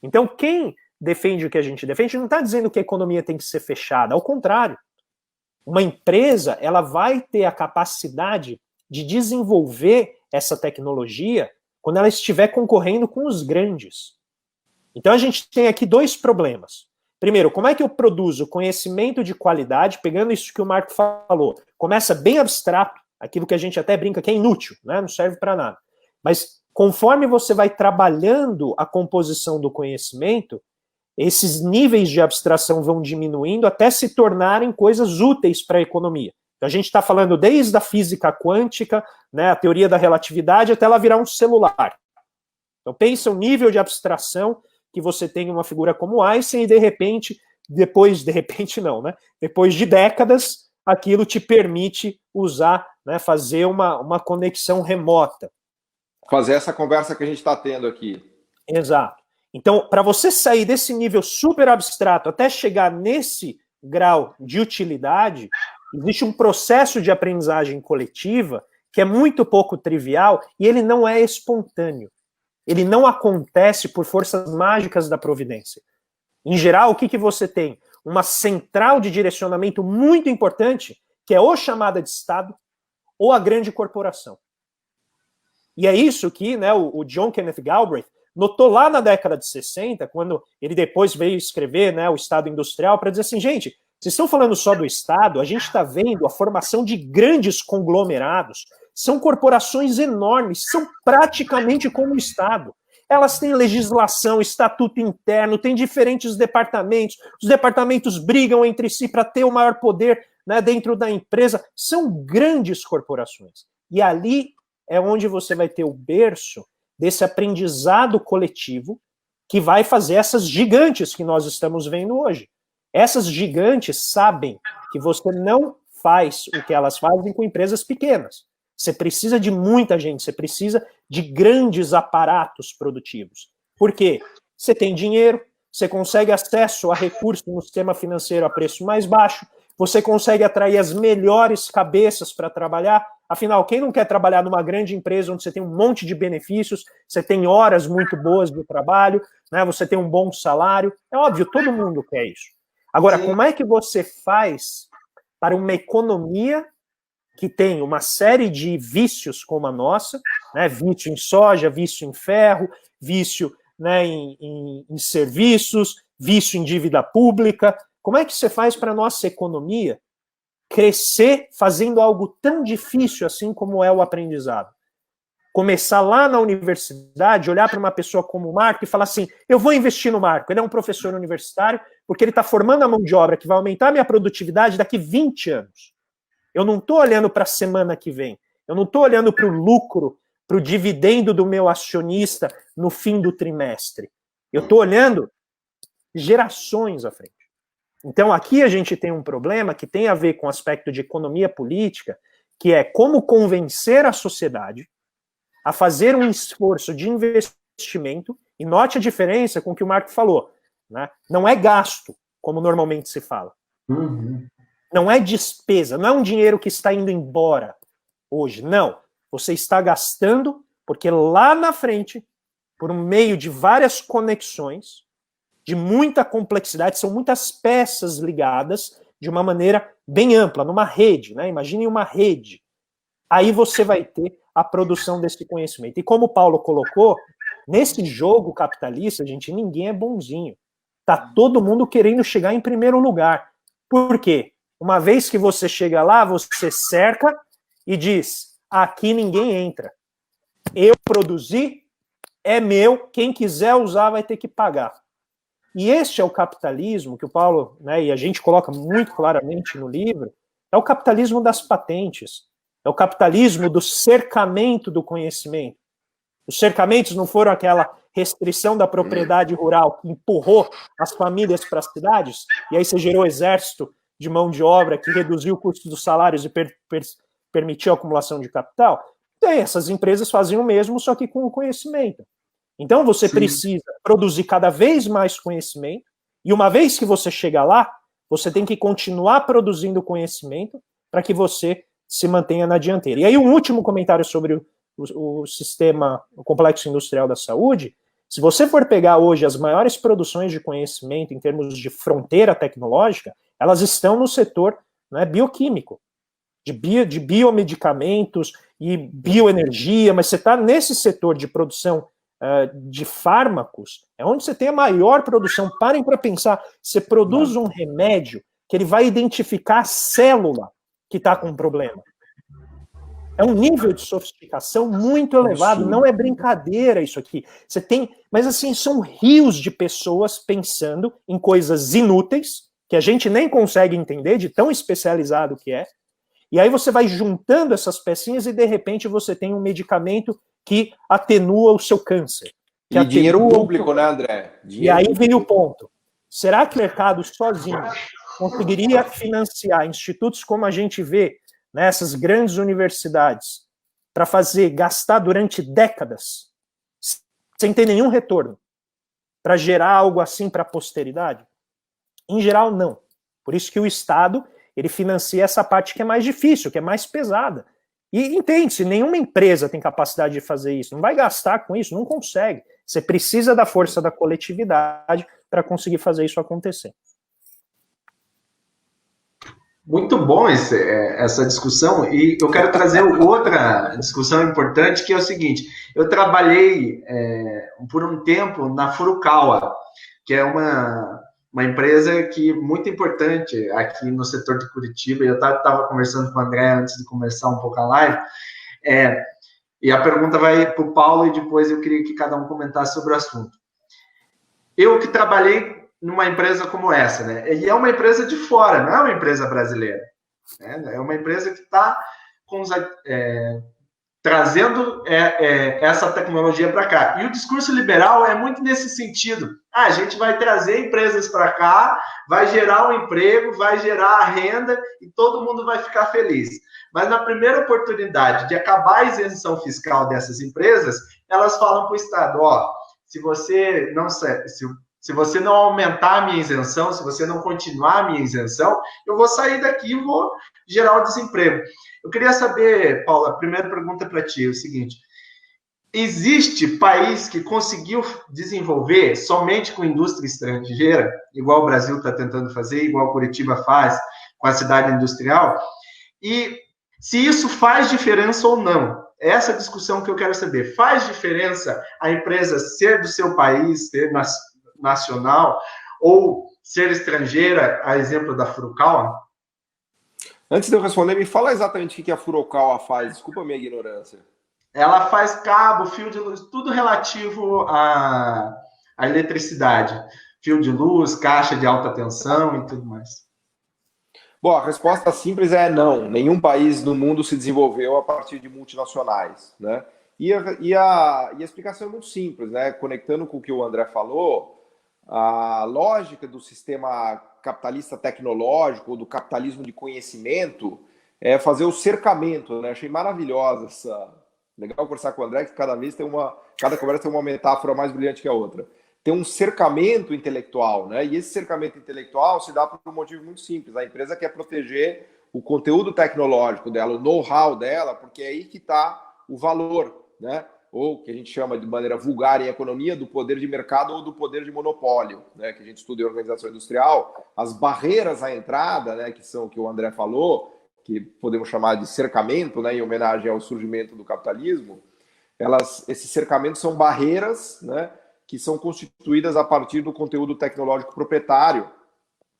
Então, quem defende o que a gente defende não está dizendo que a economia tem que ser fechada, ao contrário. Uma empresa, ela vai ter a capacidade de desenvolver essa tecnologia quando ela estiver concorrendo com os grandes. Então, a gente tem aqui dois problemas. Primeiro, como é que eu produzo conhecimento de qualidade, pegando isso que o Marco falou, começa bem abstrato, aquilo que a gente até brinca que é inútil, né? Não serve para nada. Mas conforme você vai trabalhando a composição do conhecimento, esses níveis de abstração vão diminuindo até se tornarem coisas úteis para a economia. Então, a gente está falando desde a física quântica, né, a teoria da relatividade, até ela virar um celular. Então, pensa o nível de abstração que você tem uma figura como Einstein e depois de décadas, aquilo te permite usar, né, fazer uma conexão remota. Fazer essa conversa que a gente está tendo aqui. Exato. Então, para você sair desse nível super abstrato até chegar nesse grau de utilidade, existe um processo de aprendizagem coletiva que é muito pouco trivial e ele não é espontâneo. Ele não acontece por forças mágicas da providência. Em geral, o que você tem? Uma central de direcionamento muito importante, que é ou chamada de Estado, ou a grande corporação. E é isso que, né, o John Kenneth Galbraith notou lá na década de 60, quando ele depois veio escrever, né, o Estado Industrial, para dizer assim, gente, vocês estão falando só do Estado, a gente está vendo a formação de grandes conglomerados, são corporações enormes, são praticamente como o Estado. Elas têm legislação, estatuto interno, têm diferentes departamentos, os departamentos brigam entre si para ter o maior poder, né, dentro da empresa, são grandes corporações. E ali é onde você vai ter o berço desse aprendizado coletivo que vai fazer essas gigantes que nós estamos vendo hoje. Essas gigantes sabem que você não faz o que elas fazem com empresas pequenas. Você precisa de muita gente, você precisa de grandes aparatos produtivos. Por quê? Você tem dinheiro, você consegue acesso a recursos no sistema financeiro a preço mais baixo, você consegue atrair as melhores cabeças para trabalhar. Afinal, quem não quer trabalhar numa grande empresa onde você tem um monte de benefícios, você tem horas muito boas de trabalho, né, você tem um bom salário? É óbvio, todo mundo quer isso. Agora, como é que você faz para uma economia que tem uma série de vícios como a nossa, né, vício em soja, vício em ferro, vício, né, em serviços, vício em dívida pública. Como é que você faz para a nossa economia crescer fazendo algo tão difícil assim como é o aprendizado? Começar lá na universidade, olhar para uma pessoa como o Marco e falar assim, eu vou investir no Marco, ele é um professor universitário, porque ele está formando a mão de obra que vai aumentar a minha produtividade daqui 20 anos. Eu não estou olhando para a semana que vem, eu não estou olhando para o lucro, para o dividendo do meu acionista no fim do trimestre. Eu estou olhando gerações à frente. Então aqui a gente tem um problema que tem a ver com o aspecto de economia política, que é como convencer a sociedade a fazer um esforço de investimento, e note a diferença com o que o Marco falou, né? Não é gasto, como normalmente se fala. Uhum. Não é despesa, não é um dinheiro que está indo embora hoje, não. Você está gastando porque lá na frente, por meio de várias conexões, de muita complexidade, são muitas peças ligadas de uma maneira bem ampla, numa rede, né? Imagine uma rede. Aí você vai ter a produção desse conhecimento. E como o Paulo colocou, nesse jogo capitalista, gente, ninguém é bonzinho. Tá todo mundo querendo chegar em primeiro lugar. Por quê? Uma vez que você chega lá, você cerca e diz, aqui ninguém entra. Eu produzi, é meu, quem quiser usar vai ter que pagar. E este é o capitalismo que o Paulo, né, e a gente coloca muito claramente no livro, é o capitalismo das patentes. É o capitalismo do cercamento do conhecimento. Os cercamentos não foram aquela restrição da propriedade rural que empurrou as famílias para as cidades, e aí você gerou exército de mão de obra que reduziu o custo dos salários e permitiu a acumulação de capital. Tem, essas empresas fazem o mesmo, só que com o conhecimento. Então você precisa produzir cada vez mais conhecimento, e uma vez que você chega lá, você tem que continuar produzindo conhecimento para que você se mantenha na dianteira. E aí um último comentário sobre o sistema, o complexo industrial da saúde. Se você for pegar hoje as maiores produções de conhecimento em termos de fronteira tecnológica, elas estão no setor, né, bioquímico, de biomedicamentos e bioenergia, mas você está nesse setor de produção de fármacos, é onde você tem a maior produção. Parem para pensar, você produz um remédio que ele vai identificar a célula que está com um problema. É um nível de sofisticação muito elevado, não é brincadeira isso aqui. Você tem, mas assim, são rios de pessoas pensando em coisas inúteis, que a gente nem consegue entender, de tão especializado que é, e aí você vai juntando essas pecinhas e de repente você tem um medicamento que atenua o seu câncer. E dinheiro público, né, André? E aí vem o ponto. Será que o mercado sozinho conseguiria financiar institutos como a gente vê nessas grandes universidades para gastar durante décadas sem ter nenhum retorno para gerar algo assim para a posteridade? Em geral, não. Por isso que o Estado ele financia essa parte que é mais difícil, que é mais pesada. E entende-se, nenhuma empresa tem capacidade de fazer isso, não vai gastar com isso, não consegue. Você precisa da força da coletividade para conseguir fazer isso acontecer. Muito bom essa discussão, e eu quero trazer outra discussão importante, que é o seguinte: eu trabalhei por um tempo na Furukawa, que é uma empresa muito importante aqui no setor de Curitiba, e eu estava conversando com o André antes de começar um pouco a live, e a pergunta vai para o Paulo, e depois eu queria que cada um comentasse sobre o assunto. Eu que trabalhei numa empresa como essa, né? E é uma empresa de fora, não é uma empresa brasileira, né? É uma empresa que está trazendo essa tecnologia para cá. E o discurso liberal é muito nesse sentido. A gente vai trazer empresas para cá, vai gerar um emprego, vai gerar a renda e todo mundo vai ficar feliz. Mas na primeira oportunidade de acabar a isenção fiscal dessas empresas, elas falam para o Estado, se você não aumentar a minha isenção, se você não continuar a minha isenção, eu vou sair daqui e vou gerar o desemprego. Eu queria saber, Paulo, a primeira pergunta para ti é o seguinte: existe país que conseguiu desenvolver somente com indústria estrangeira, igual o Brasil está tentando fazer, igual Curitiba faz com a cidade industrial? E se isso faz diferença ou não? Essa discussão que eu quero saber. Faz diferença a empresa ser do seu país, ser nacional, ou ser estrangeira, a exemplo da Furukawa? Antes de eu responder, me fala exatamente o que a Furukawa faz. Desculpa a minha ignorância. Ela faz cabo, fio de luz, tudo relativo à eletricidade. Fio de luz, caixa de alta tensão e tudo mais. Bom, a resposta simples é não. Nenhum país do mundo se desenvolveu a partir de multinacionais, né? E a explicação é muito simples, né? Conectando com o que o André falou, a lógica do sistema capitalista tecnológico, do capitalismo de conhecimento, é fazer o cercamento, né? Achei maravilhosa essa... Legal conversar com o André, que cada conversa tem uma metáfora mais brilhante que a outra. Tem um cercamento intelectual, né? E esse cercamento intelectual se dá por um motivo muito simples. A empresa quer proteger o conteúdo tecnológico dela, o know-how dela, porque é aí que está o valor, né? Ou que a gente chama de maneira vulgar em economia, do poder de mercado ou do poder de monopólio, né? Que a gente estuda em organização industrial. As barreiras à entrada, né? Que são o que o André falou, que podemos chamar de cercamento, né? Em homenagem ao surgimento do capitalismo. Esses cercamentos são barreiras, né? Que são constituídas a partir do conteúdo tecnológico proprietário,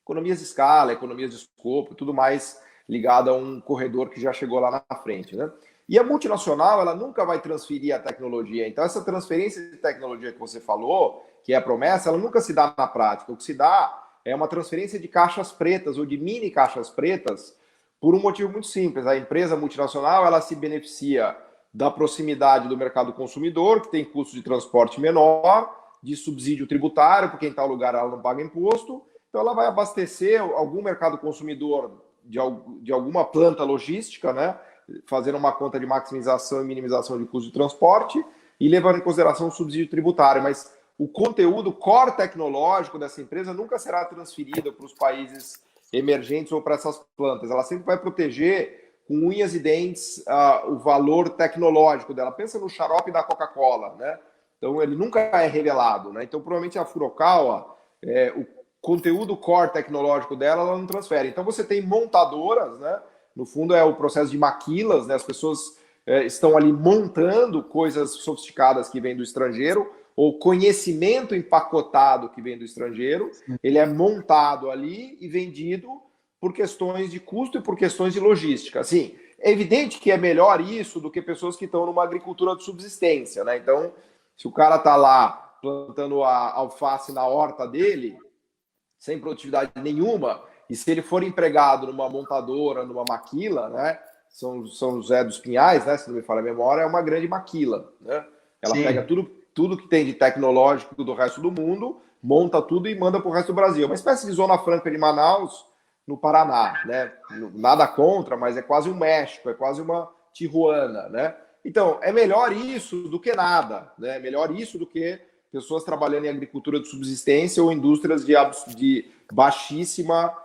economias de escala, economias de escopo, tudo mais ligado a um corredor que já chegou lá na frente, né? E a multinacional, ela nunca vai transferir a tecnologia. Então, essa transferência de tecnologia que você falou, que é a promessa, ela nunca se dá na prática. O que se dá é uma transferência de caixas pretas ou de mini caixas pretas por um motivo muito simples. A empresa multinacional, ela se beneficia da proximidade do mercado consumidor, que tem custo de transporte menor, de subsídio tributário, porque em tal lugar ela não paga imposto. Então, ela vai abastecer algum mercado consumidor de alguma planta logística, né? Fazendo uma conta de maximização e minimização de custo de transporte e levando em consideração o subsídio tributário. Mas o conteúdo core tecnológico dessa empresa nunca será transferido para os países emergentes ou para essas plantas. Ela sempre vai proteger com unhas e dentes o valor tecnológico dela. Pensa no xarope da Coca-Cola, né? Então, ele nunca é revelado, né? Então, provavelmente a Furukawa, o conteúdo core tecnológico dela, ela não transfere. Então, você tem montadoras, né? No fundo, é o processo de maquilas, né? As pessoas estão ali montando coisas sofisticadas que vêm do estrangeiro, ou conhecimento empacotado que vem do estrangeiro. Ele é montado ali e vendido por questões de custo e por questões de logística. Assim, é evidente que é melhor isso do que pessoas que estão numa agricultura de subsistência, né? Então, se o cara está lá plantando a alface na horta dele, sem produtividade nenhuma, e se ele for empregado numa montadora, numa maquila, né? São José dos Pinhais, né? Se não me falha a memória, é uma grande maquila, né? Ela Sim. Pega tudo que tem de tecnológico do resto do mundo, monta tudo e manda para o resto do Brasil. Uma espécie de Zona Franca de Manaus, no Paraná, né? Nada contra, mas é quase um México, é quase uma Tijuana, né? Então, é melhor isso do que nada, né? É melhor isso do que pessoas trabalhando em agricultura de subsistência ou indústrias de baixíssima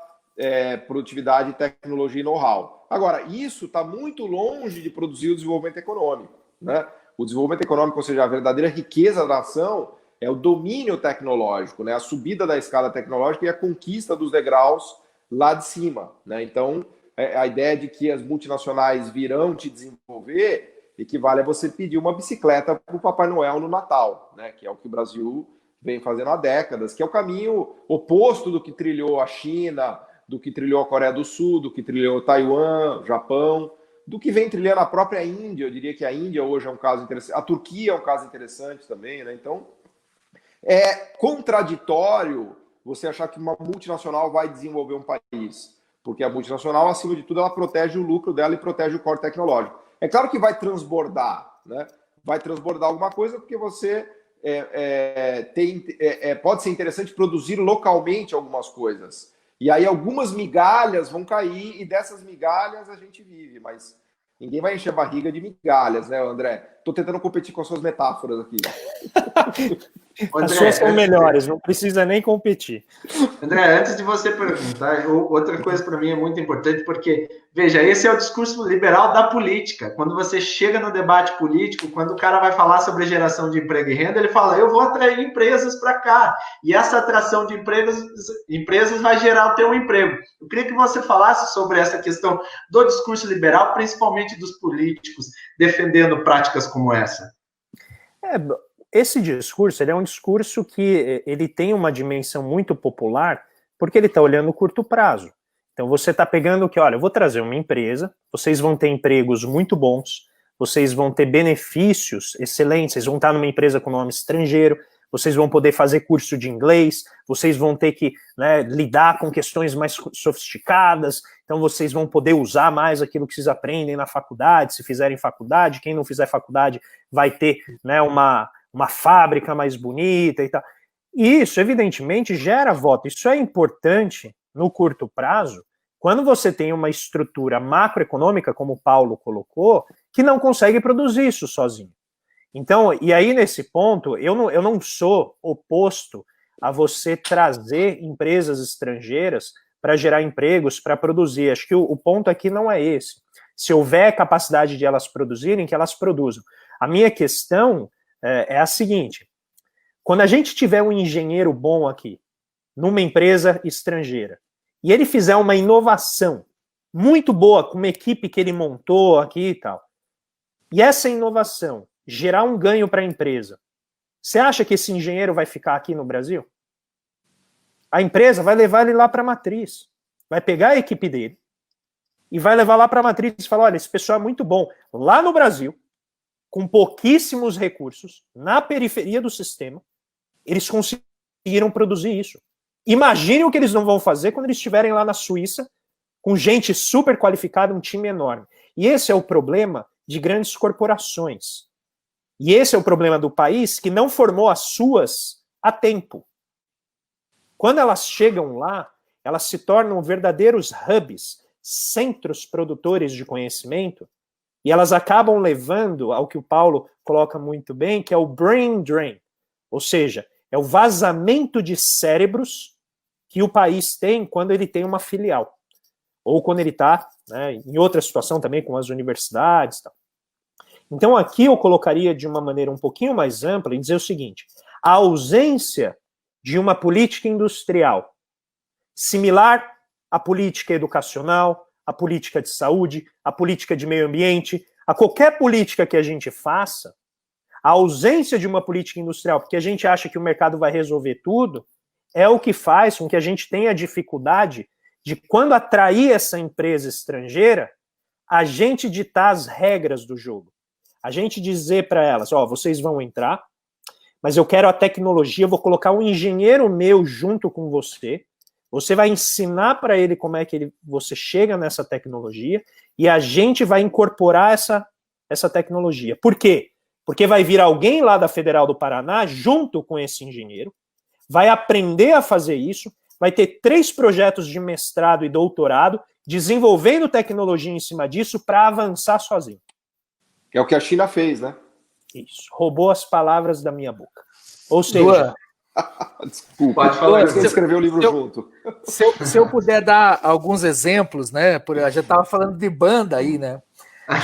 produtividade, tecnologia e know-how. Agora, isso está muito longe de produzir o desenvolvimento econômico, né? O desenvolvimento econômico, ou seja, a verdadeira riqueza da nação, é o domínio tecnológico, né? A subida da escala tecnológica e a conquista dos degraus lá de cima, né? Então, a ideia de que as multinacionais virão te desenvolver equivale a você pedir uma bicicleta para o Papai Noel no Natal, né? Que é o que o Brasil vem fazendo há décadas, que é o caminho oposto do que trilhou a China, do que trilhou a Coreia do Sul, do que trilhou Taiwan, Japão, do que vem trilhando a própria Índia. Eu diria que a Índia hoje é um caso interessante, a Turquia é um caso interessante também, né? Então, é contraditório você achar que uma multinacional vai desenvolver um país, porque a multinacional, acima de tudo, ela protege o lucro dela e protege o core tecnológico. É claro que vai transbordar, né? Vai transbordar alguma coisa porque você pode ser interessante produzir localmente algumas coisas. E aí algumas migalhas vão cair e dessas migalhas a gente vive, mas ninguém vai encher a barriga de migalhas, né, André? Estou tentando competir com as suas metáforas aqui. André, as suas são melhores, não precisa nem competir. André, antes de você perguntar, outra coisa para mim é muito importante, porque, veja, esse é o discurso liberal da política. Quando você chega no debate político, quando o cara vai falar sobre geração de emprego e renda, ele fala, eu vou atrair empresas para cá, e essa atração de empresas vai gerar o teu emprego. Eu queria que você falasse sobre essa questão do discurso liberal, principalmente dos políticos, defendendo práticas como essa. esse discurso, ele é um discurso que ele tem uma dimensão muito popular, porque ele está olhando o curto prazo. Então você está pegando que, olha, eu vou trazer uma empresa, vocês vão ter empregos muito bons, vocês vão ter benefícios excelentes, vocês vão estar numa empresa com nome estrangeiro, vocês vão poder fazer curso de inglês, vocês vão ter que, né, lidar com questões mais sofisticadas, então vocês vão poder usar mais aquilo que vocês aprendem na faculdade, se fizerem faculdade, quem não fizer faculdade vai ter, né, uma fábrica mais bonita e tal. E isso, evidentemente, gera voto. Isso é importante no curto prazo, quando você tem uma estrutura macroeconômica, como o Paulo colocou, que não consegue produzir isso sozinho. Então, e aí nesse ponto, eu não sou oposto a você trazer empresas estrangeiras para gerar empregos, para produzir. Acho que o ponto aqui não é esse. Se houver capacidade de elas produzirem, que elas produzam. A minha questão é a seguinte: quando a gente tiver um engenheiro bom aqui, numa empresa estrangeira, e ele fizer uma inovação muito boa com uma equipe que ele montou aqui e tal, e essa inovação gerar um ganho para a empresa, você acha que esse engenheiro vai ficar aqui no Brasil? A empresa vai levar ele lá para a matriz, vai pegar a equipe dele e vai levar lá para a matriz e falar, olha, esse pessoal é muito bom. Lá no Brasil, com pouquíssimos recursos, na periferia do sistema, eles conseguiram produzir isso. Imagine o que eles não vão fazer quando eles estiverem lá na Suíça, com gente super qualificada, um time enorme. E esse é o problema de grandes corporações. E esse é o problema do país que não formou as suas a tempo. Quando elas chegam lá, elas se tornam verdadeiros hubs, centros produtores de conhecimento, e elas acabam levando ao que o Paulo coloca muito bem, que é o brain drain, ou seja, é o vazamento de cérebros que o país tem quando ele tem uma filial, ou quando ele está, né, em outra situação também com as universidades. Tal. Então aqui eu colocaria de uma maneira um pouquinho mais ampla e dizer o seguinte: a ausência de uma política industrial similar à política educacional, à política de saúde, à política de meio ambiente, a qualquer política que a gente faça, a ausência de uma política industrial, porque a gente acha que o mercado vai resolver tudo, é o que faz com que a gente tenha dificuldade de, quando atrair essa empresa estrangeira, a gente ditar as regras do jogo. A gente dizer para elas, ó, vocês vão entrar, mas eu quero a tecnologia, eu vou colocar um engenheiro meu junto com você, você vai ensinar para ele como é que você chega nessa tecnologia, e a gente vai incorporar essa tecnologia. Por quê? Porque vai vir alguém lá da Federal do Paraná, junto com esse engenheiro, vai aprender a fazer isso, vai ter 3 projetos de mestrado e doutorado, desenvolvendo tecnologia em cima disso para avançar sozinho. Que é o que a China fez, né? Isso. Roubou as palavras da minha boca. Ou seja... Desculpa, pode falar, você escreveu o livro junto. Se eu puder dar alguns exemplos, né? A gente estava falando de banda aí, né?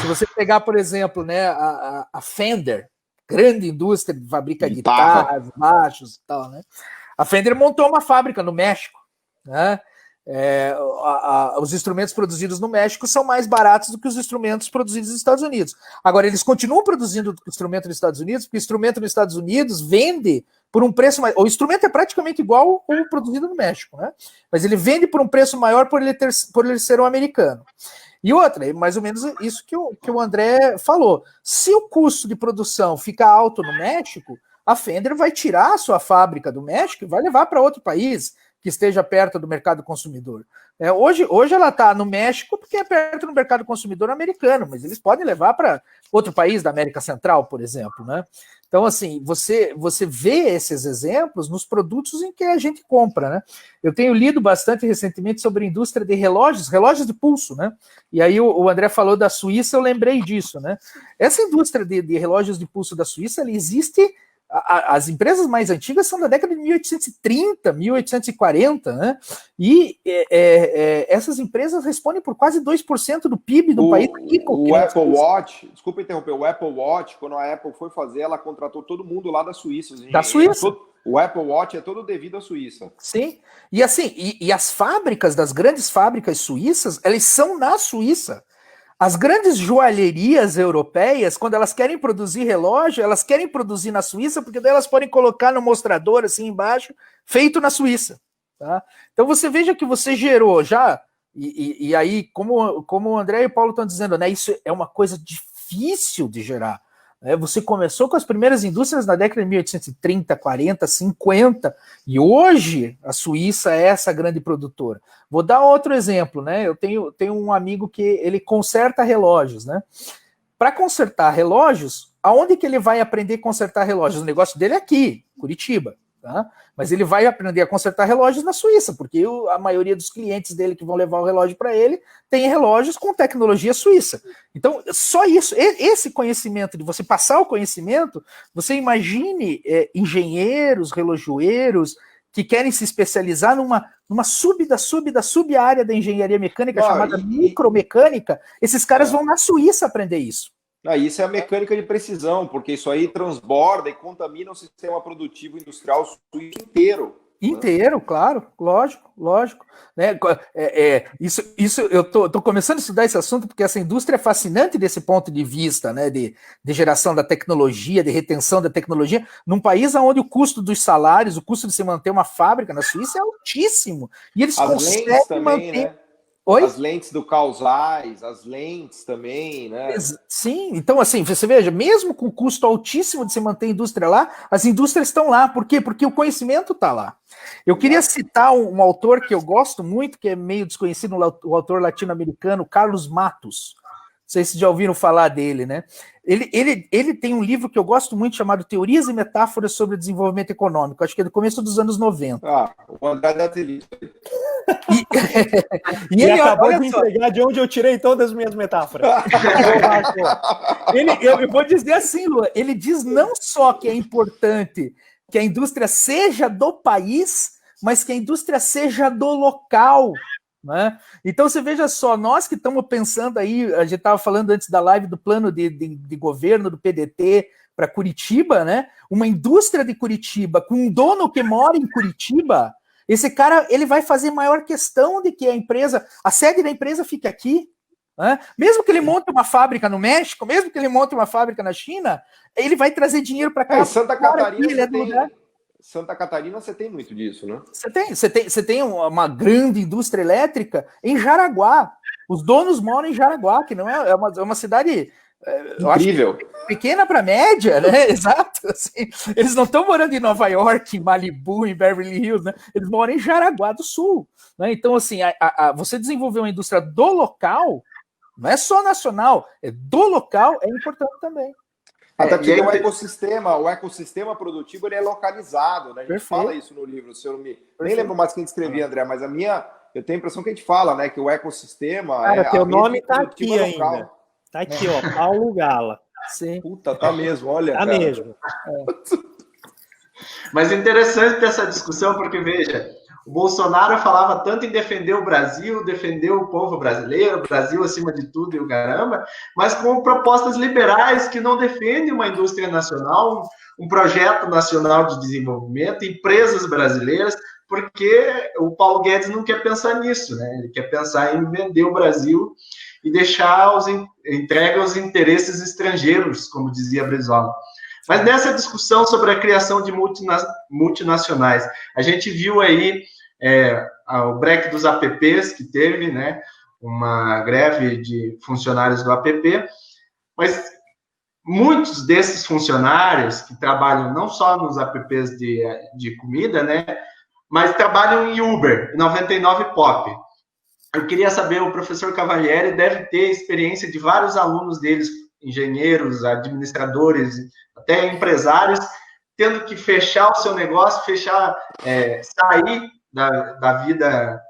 Se você pegar, por exemplo, né, a Fender, grande indústria que fabrica guitarras, baixos e tal, né? A Fender montou uma fábrica no México, né? Os instrumentos produzidos no México são mais baratos do que os instrumentos produzidos nos Estados Unidos. Agora, eles continuam produzindo instrumento nos Estados Unidos, porque o instrumento nos Estados Unidos vende por um preço maior. O instrumento é praticamente igual ao produzido no México, né? Mas ele vende por um preço maior por ele ser um americano. E outra, é mais ou menos isso que o André falou. Se o custo de produção fica alto no México, a Fender vai tirar a sua fábrica do México e vai levar para outro país que esteja perto do mercado consumidor. Hoje ela está no México porque é perto do mercado consumidor americano, mas eles podem levar para outro país da América Central, por exemplo, né? Então, assim, você vê esses exemplos nos produtos em que a gente compra, né? Eu tenho lido bastante recentemente sobre a indústria de relógios de pulso, né? E aí o André falou da Suíça, eu lembrei disso, né? Essa indústria de relógios de pulso da Suíça, ela existe... As empresas mais antigas são da década de 1830, 1840, né? E essas empresas respondem por quase 2% do PIB do país. O Apple Watch, desculpa interromper, o Apple Watch, quando a Apple foi fazer, ela contratou todo mundo lá da Suíça. Da Suíça. O Apple Watch é todo devido à Suíça. Sim, e assim, e as fábricas das grandes fábricas suíças, elas são na Suíça. As grandes joalherias europeias, quando elas querem produzir relógio, elas querem produzir na Suíça, porque daí elas podem colocar no mostrador, assim embaixo, feito na Suíça. Tá? Então você veja que você gerou já, e aí, como o André e o Paulo estão dizendo, né, isso é uma coisa difícil de gerar. Né? Você começou com as primeiras indústrias na década de 1830, 40, 50, e hoje a Suíça é essa grande produtora. Vou dar outro exemplo, né? Eu tenho um amigo que ele conserta relógios, né? Para consertar relógios, aonde que ele vai aprender a consertar relógios? O negócio dele é aqui, Curitiba. Tá? Mas ele vai aprender a consertar relógios na Suíça, porque a maioria dos clientes dele que vão levar o relógio para ele tem relógios com tecnologia suíça. Então, só isso, esse conhecimento, de você passar o conhecimento, você imagine engenheiros, relojoeiros, que querem se especializar numa sub-área da engenharia mecânica chamada micromecânica, esses caras vão na Suíça aprender isso. Isso é a mecânica de precisão, porque isso aí transborda e contamina o sistema produtivo industrial suíço inteiro. Inteiro, né? Claro, lógico. Né? Isso eu tô começando a estudar esse assunto porque essa indústria é fascinante desse ponto de vista, né? De geração da tecnologia, de retenção da tecnologia, num país onde o custo dos salários, o custo de se manter uma fábrica na Suíça é altíssimo. E eles conseguem também, manter. Né? Oi? As lentes do Carl Zeiss, as lentes também, né? Sim, então assim, você veja, mesmo com custo altíssimo de se manter a indústria lá, as indústrias estão lá. Por quê? Porque o conhecimento está lá. Eu queria citar um autor que eu gosto muito, que é meio desconhecido, o autor latino-americano, Carlos Matos. Não sei se já ouviram falar dele, né? Ele tem um livro que eu gosto muito, chamado Teorias e Metáforas sobre o Desenvolvimento Econômico, acho que é do começo dos anos 90. O André da Telice. E ele acabou de entregar de onde eu tirei todas as minhas metáforas. Eu vou dizer assim, Lua, ele diz não só que é importante que a indústria seja do país, mas que a indústria seja do local. Né? Então você veja só, nós que estamos pensando aí, a gente estava falando antes da live do plano de governo do PDT para Curitiba, né? Uma indústria de Curitiba com um dono que mora em Curitiba, esse cara ele vai fazer maior questão de que a sede da empresa fique aqui, né? Mesmo que ele monte uma fábrica no México, mesmo que ele monte uma fábrica na China, ele vai trazer dinheiro para cá. Santa Catarina Santa Catarina você tem muito disso, né? Você tem uma grande indústria elétrica em Jaraguá. Os donos moram em Jaraguá, que não é uma cidade incrível, pequena para média, né? Exato. Assim, eles não estão morando em Nova York, em Malibu, em Beverly Hills, né? Eles moram em Jaraguá do Sul. Né? Então, assim, você desenvolver uma indústria do local, não é só nacional, é do local, é importante também. Até porque o ecossistema produtivo ele é localizado, né? A gente Perfeito. Fala isso no livro, se eu nem lembro mais quem escrevia, André, mas eu tenho a impressão que a gente fala, né? Que o ecossistema Cara, teu nome tá aqui ainda. Tá aqui, ó, Paulo Gala. Sim. Puta, tá mesmo, olha. Tá cara. mesmo. Mas é interessante essa discussão, porque, veja, o Bolsonaro falava tanto em defender o Brasil, defender o povo brasileiro, o Brasil acima de tudo e o caramba, mas com propostas liberais que não defendem uma indústria nacional, um projeto nacional de desenvolvimento, empresas brasileiras, porque o Paulo Guedes não quer pensar nisso, né? Ele quer pensar em vender o Brasil e deixar entregue aos interesses estrangeiros, como dizia Brizola. Mas nessa discussão sobre a criação de multinacionais, a gente viu aí o break dos APPs que teve, né, uma greve de funcionários do APP, mas muitos desses funcionários que trabalham não só nos APPs de comida, né, mas trabalham em Uber, 99 Pop. Eu queria saber, o professor Cavalieri deve ter experiência de vários alunos deles, engenheiros, administradores, até empresários, tendo que fechar o seu negócio, sair da vida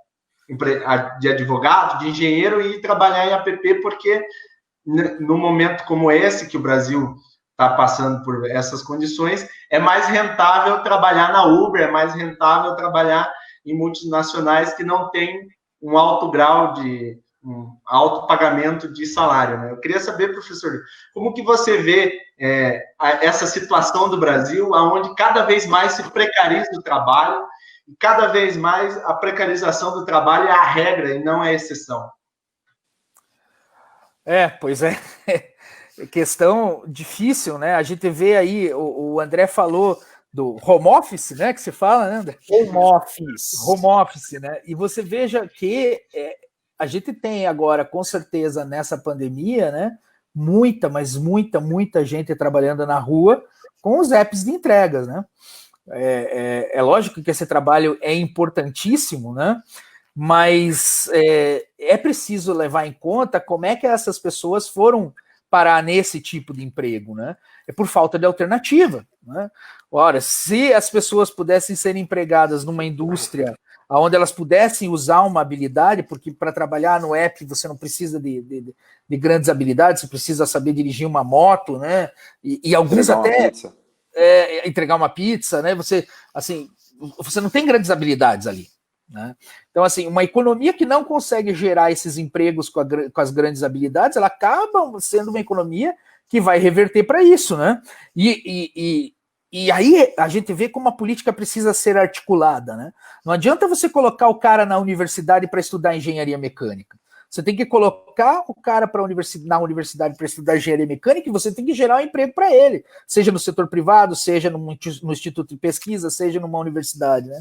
de advogado, de engenheiro e trabalhar em APP, porque num momento como esse, que o Brasil está passando por essas condições, é mais rentável trabalhar na Uber, é mais rentável trabalhar em multinacionais que não têm um alto grau de um alto pagamento de salário, né? Eu queria saber, professor, como que você vê essa situação do Brasil, onde cada vez mais se precariza o trabalho, e cada vez mais a precarização do trabalho é a regra e não a exceção? Pois é. Questão difícil, né? A gente vê aí, o André falou do home office, né? Que se fala, né, André? Home office. Home office, né? E você veja que a gente tem agora, com certeza, nessa pandemia, né? Mas muita gente trabalhando na rua com os apps de entregas, né? É lógico que esse trabalho é importantíssimo, né? Mas é preciso levar em conta como é que essas pessoas foram parar nesse tipo de emprego, né? É por falta de alternativa, né? Ora, se as pessoas pudessem ser empregadas numa indústria onde elas pudessem usar uma habilidade, porque para trabalhar no app você não precisa de grandes habilidades, você precisa saber dirigir uma moto, né? E alguns até entregar uma pizza, né? Você não tem grandes habilidades ali, né? Então, assim, uma economia que não consegue gerar esses empregos com as grandes habilidades, ela acaba sendo uma economia que vai reverter para isso, né? E aí a gente vê como a política precisa ser articulada, né? Não adianta você colocar o cara na universidade para estudar engenharia mecânica. Você tem que colocar o cara na universidade para estudar engenharia mecânica e você tem que gerar um emprego para ele, seja no setor privado, seja no instituto de pesquisa, seja numa universidade, né?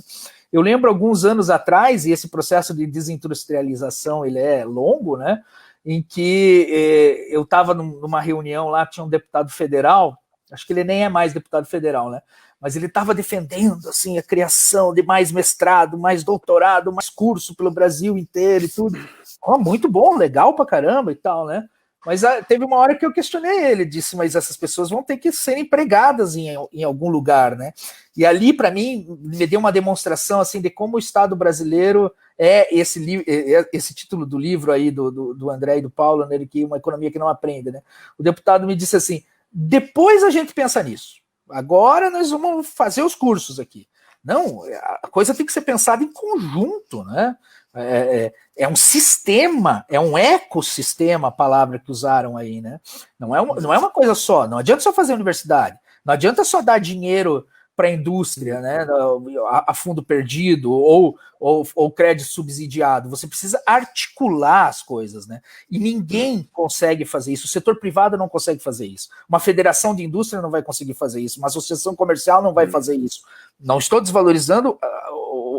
Eu lembro alguns anos atrás, e esse processo de desindustrialização ele é longo, né? Em que eu estava numa reunião lá, tinha um deputado federal, acho que ele nem é mais deputado federal, né? Mas ele estava defendendo assim, a criação de mais mestrado, mais doutorado, mais curso pelo Brasil inteiro e tudo. Muito bom, legal pra caramba e tal, né? Mas teve uma hora que eu questionei ele, disse, mas essas pessoas vão ter que ser empregadas em algum lugar, né? E ali, para mim, me deu uma demonstração assim de como o Estado brasileiro esse título do livro aí do André e do Paulo, né, que uma economia que não aprende, né? O deputado me disse assim, depois a gente pensa nisso. Agora nós vamos fazer os cursos aqui. Não, a coisa tem que ser pensada em conjunto, né? É um sistema, é um ecossistema, a palavra que usaram aí, né? Não é uma coisa só, não adianta só fazer universidade, não adianta só dar dinheiro para a indústria, né, a fundo perdido ou crédito subsidiado. Você precisa articular as coisas, né? E ninguém consegue fazer isso. O setor privado não consegue fazer isso. Uma federação de indústria não vai conseguir fazer isso. Uma associação comercial não vai fazer isso. Não estou desvalorizando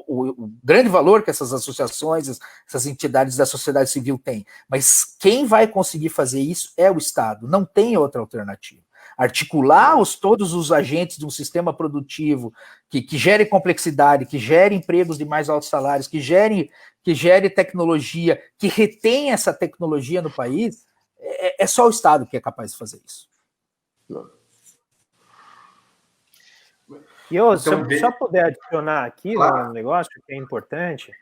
o grande valor que essas associações, essas entidades da sociedade civil têm. Mas quem vai conseguir fazer isso é o Estado. Não tem outra alternativa. Articular todos os agentes de um sistema produtivo que gere complexidade, que gere empregos de mais altos salários, que gere tecnologia, que retém essa tecnologia no país, é só o Estado que é capaz de fazer isso. E eu, se eu só puder adicionar aqui um negócio que é importante,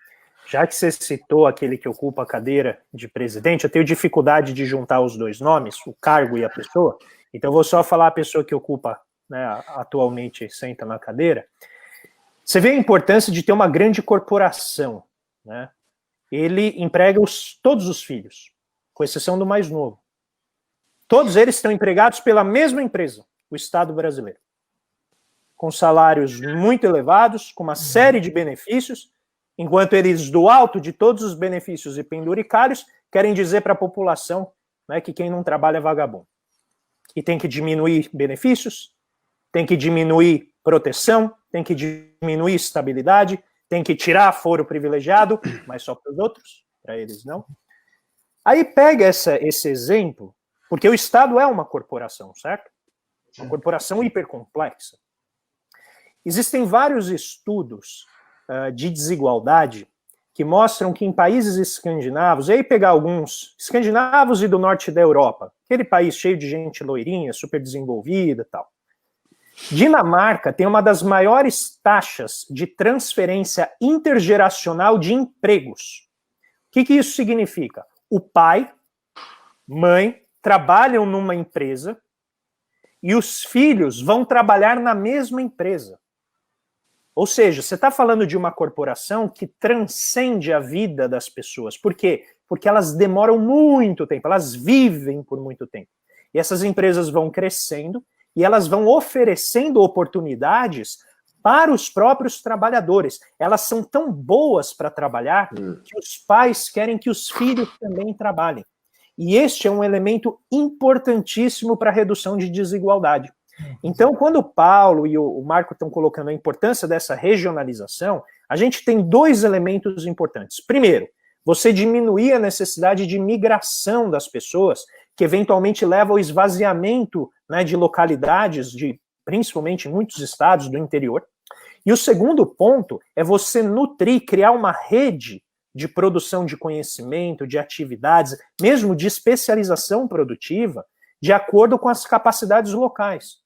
já que você citou aquele que ocupa a cadeira de presidente, eu tenho dificuldade de juntar os dois nomes, o cargo e a pessoa, então eu vou só falar a pessoa que ocupa, né, atualmente senta na cadeira. Você vê a importância de ter uma grande corporação, né? Ele emprega todos os filhos, com exceção do mais novo. Todos eles estão empregados pela mesma empresa, o Estado brasileiro, com salários muito elevados, com uma série de benefícios, enquanto eles, do alto de todos os benefícios e penduricários, querem dizer para a população, né, que quem não trabalha é vagabundo. E tem que diminuir benefícios, tem que diminuir proteção, tem que diminuir estabilidade, tem que tirar foro privilegiado, mas só para os outros, para eles não. Aí pega esse exemplo, porque o Estado é uma corporação, certo? Uma corporação hipercomplexa. Existem vários estudos de desigualdade que mostram que em países escandinavos, e aí pegar alguns escandinavos e do norte da Europa, aquele país cheio de gente loirinha, super desenvolvida e tal. Dinamarca tem uma das maiores taxas de transferência intergeracional de empregos. O que isso significa? O pai, mãe, trabalham numa empresa e os filhos vão trabalhar na mesma empresa. Ou seja, você está falando de uma corporação que transcende a vida das pessoas. Por quê? Porque elas demoram muito tempo, elas vivem por muito tempo. E essas empresas vão crescendo e elas vão oferecendo oportunidades para os próprios trabalhadores. Elas são tão boas para trabalhar que os pais querem que os filhos também trabalhem. E este é um elemento importantíssimo para a redução de desigualdade. Então, quando o Paulo e o Marco estão colocando a importância dessa regionalização, a gente tem dois elementos importantes. Primeiro, você diminuir a necessidade de migração das pessoas, que eventualmente leva ao esvaziamento, né, de localidades, principalmente em muitos estados do interior. E o segundo ponto é você nutrir, criar uma rede de produção de conhecimento, de atividades, mesmo de especialização produtiva, de acordo com as capacidades locais.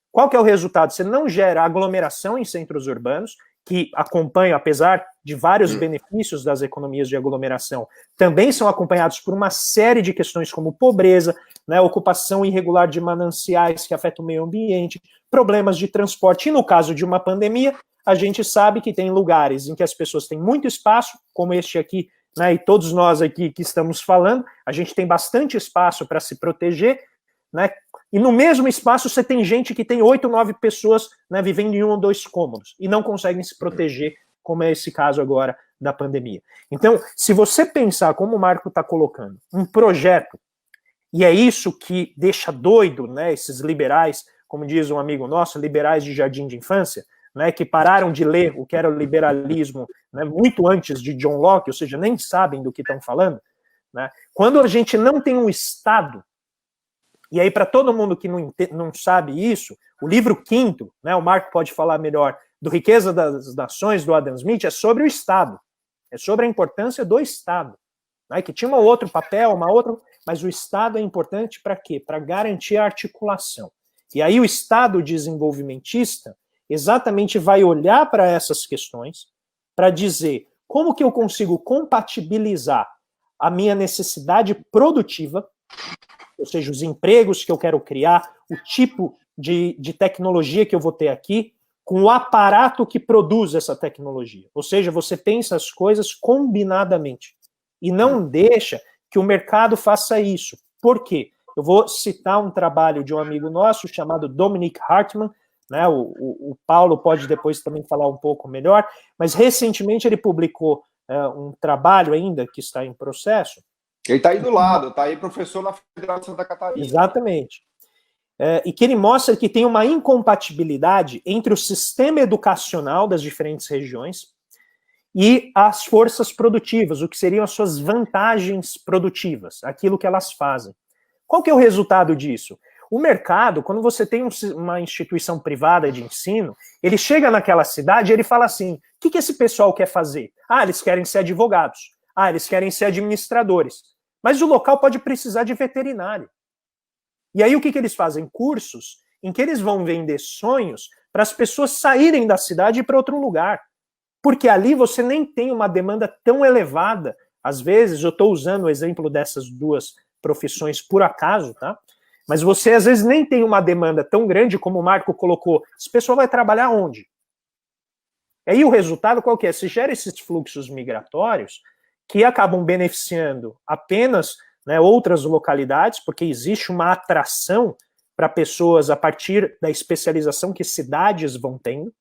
Qual que é o resultado? Você não gera aglomeração em centros urbanos, que acompanham, apesar de vários benefícios das economias de aglomeração, também são acompanhados por uma série de questões como pobreza, né, ocupação irregular de mananciais que afeta o meio ambiente, problemas de transporte. E no caso de uma pandemia, a gente sabe que tem lugares em que as pessoas têm muito espaço, como este aqui, né, e todos nós aqui que estamos falando, a gente tem bastante espaço para se proteger, né, e no mesmo espaço você tem gente que tem 8, 9 pessoas, né, vivendo em 1 ou 2 cômodos e não conseguem se proteger, como é esse caso agora da pandemia. Então, se você pensar, como o Marco está colocando, um projeto, e é isso que deixa doido, né, esses liberais, como diz um amigo nosso, liberais de jardim de infância, né, que pararam de ler o que era o liberalismo, né, muito antes de John Locke, ou seja, nem sabem do que estão falando, né. Quando a gente não tem um Estado, e aí para todo mundo que não sabe isso, o livro 5º, né, o Marco pode falar melhor, do Riqueza das Nações, do Adam Smith, é sobre o Estado, é sobre a importância do Estado, né, que tinha um outro papel, mas o Estado é importante para quê? Para garantir a articulação. E aí o Estado desenvolvimentista exatamente vai olhar para essas questões para dizer como que eu consigo compatibilizar a minha necessidade produtiva, ou seja, os empregos que eu quero criar, o tipo de tecnologia que eu vou ter aqui, com o aparato que produz essa tecnologia. Ou seja, você pensa as coisas combinadamente e não deixa que o mercado faça isso. Por quê? Eu vou citar um trabalho de um amigo nosso chamado Dominic Hartmann, né, o Paulo pode depois também falar um pouco melhor, mas recentemente ele publicou um trabalho ainda que está em processo. Ele está aí do lado, está aí professor na Federal de Santa Catarina. Exatamente. E que ele mostra que tem uma incompatibilidade entre o sistema educacional das diferentes regiões e as forças produtivas, o que seriam as suas vantagens produtivas, aquilo que elas fazem. Qual que é o resultado disso? O mercado, quando você tem uma instituição privada de ensino, ele chega naquela cidade e ele fala assim, o que esse pessoal quer fazer? Ah, eles querem ser advogados. Ah, eles querem ser administradores. Mas o local pode precisar de veterinário. E aí o que eles fazem? Cursos em que eles vão vender sonhos para as pessoas saírem da cidade e ir para outro lugar. Porque ali você nem tem uma demanda tão elevada. Às vezes, eu estou usando o exemplo dessas duas profissões por acaso, tá? Mas você às vezes nem tem uma demanda tão grande como o Marco colocou. Esse pessoal vai trabalhar onde? E aí o resultado qual que é? Se gera esses fluxos migratórios que acabam beneficiando apenas, né, outras localidades, porque existe uma atração para pessoas a partir da especialização que cidades vão tendo.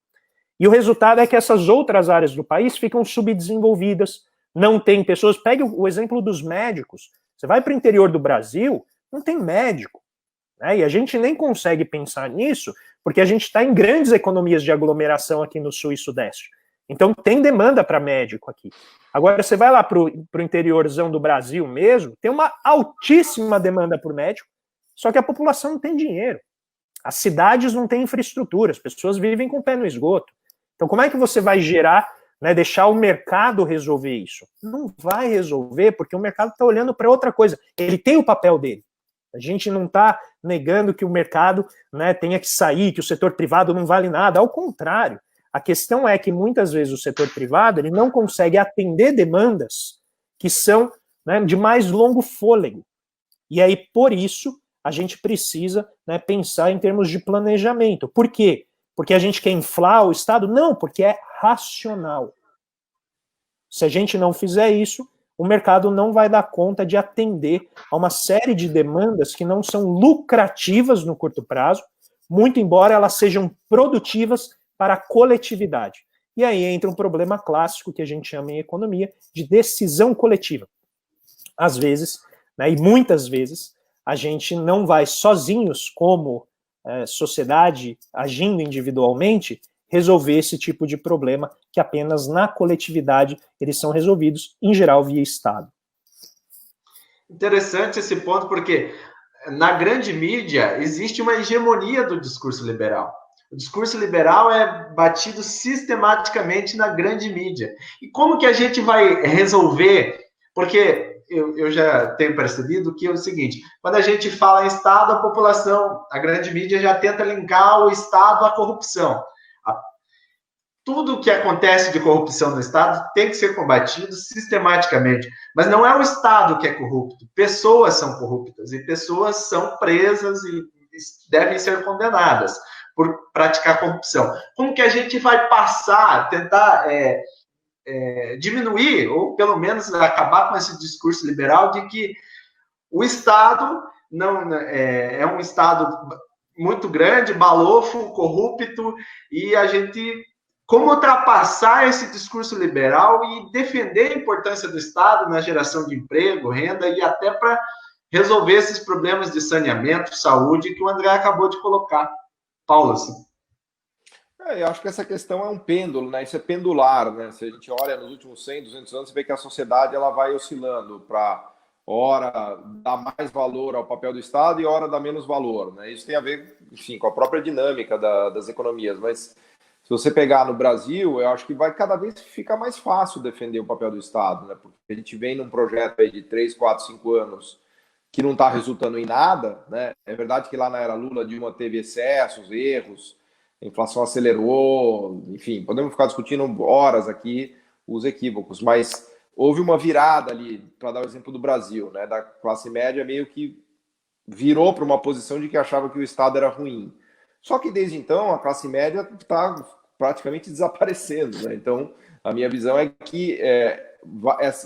E o resultado é que essas outras áreas do país ficam subdesenvolvidas, não tem pessoas. Pegue o exemplo dos médicos. Você vai para o interior do Brasil, não tem médico. Né? E a gente nem consegue pensar nisso, porque a gente está em grandes economias de aglomeração aqui no Sul e Sudeste. Então tem demanda para médico aqui. Agora você vai lá para o interiorzão do Brasil mesmo, tem uma altíssima demanda por médico, só que a população não tem dinheiro. As cidades não têm infraestrutura, as pessoas vivem com o pé no esgoto. Então como é que você vai gerar, né, deixar o mercado resolver isso? Não vai resolver, porque o mercado está olhando para outra coisa. Ele tem o papel dele. A gente não está negando que o mercado, né, tenha que sair, que o setor privado não vale nada. Ao contrário, a questão é que muitas vezes o setor privado ele não consegue atender demandas que são, né, de mais longo fôlego. E aí, por isso, a gente precisa, né, pensar em termos de planejamento. Por quê? Porque a gente quer inflar o Estado? Não, porque é racional. Se a gente não fizer isso, o mercado não vai dar conta de atender a uma série de demandas que não são lucrativas no curto prazo, muito embora elas sejam produtivas para a coletividade. E aí entra um problema clássico que a gente chama em economia de decisão coletiva. Às vezes, né? E muitas vezes a gente não vai sozinhos, como sociedade, agindo individualmente, resolver esse tipo de problema, que apenas na coletividade eles são resolvidos, em geral, via Estado. Interessante esse ponto, porque na grande mídia existe uma hegemonia do discurso liberal. O discurso liberal é batido sistematicamente na grande mídia. E como que a gente vai resolver? Porque eu já tenho percebido que é o seguinte, quando a gente fala em Estado, a população, a grande mídia já tenta linkar o Estado à corrupção. Tudo que acontece de corrupção no Estado tem que ser combatido sistematicamente. Mas não é o Estado que é corrupto, pessoas são corruptas, e pessoas são presas e devem ser condenadas por praticar corrupção. Como que a gente vai passar, tentar diminuir, ou pelo menos acabar com esse discurso liberal de que o Estado não é um Estado muito grande, balofo, corrupto, e a gente... Como ultrapassar esse discurso liberal e defender a importância do Estado na geração de emprego, renda e até para resolver esses problemas de saneamento, saúde que o André acabou de colocar. Paulo, assim. Eu acho que essa questão é um pêndulo, né? Isso é pendular, né? Se a gente olha nos últimos 100, 200 anos, você vê que a sociedade ela vai oscilando para hora dar mais valor ao papel do Estado e hora dar menos valor, né? Isso tem a ver, enfim, com a própria dinâmica das economias, mas se você pegar no Brasil, eu acho que vai cada vez ficar mais fácil defender o papel do Estado, né? Porque a gente vem num projeto aí de 3, 4, 5 anos que não está resultando em nada, né? É verdade que lá na era Lula, Dilma teve excessos, erros, a inflação acelerou, enfim, podemos ficar discutindo horas aqui os equívocos, mas houve uma virada ali, para dar o exemplo do Brasil, né? Da classe média meio que virou para uma posição de que achava que o Estado era ruim. Só que desde então a classe média está praticamente desaparecendo, né? Então a minha visão é que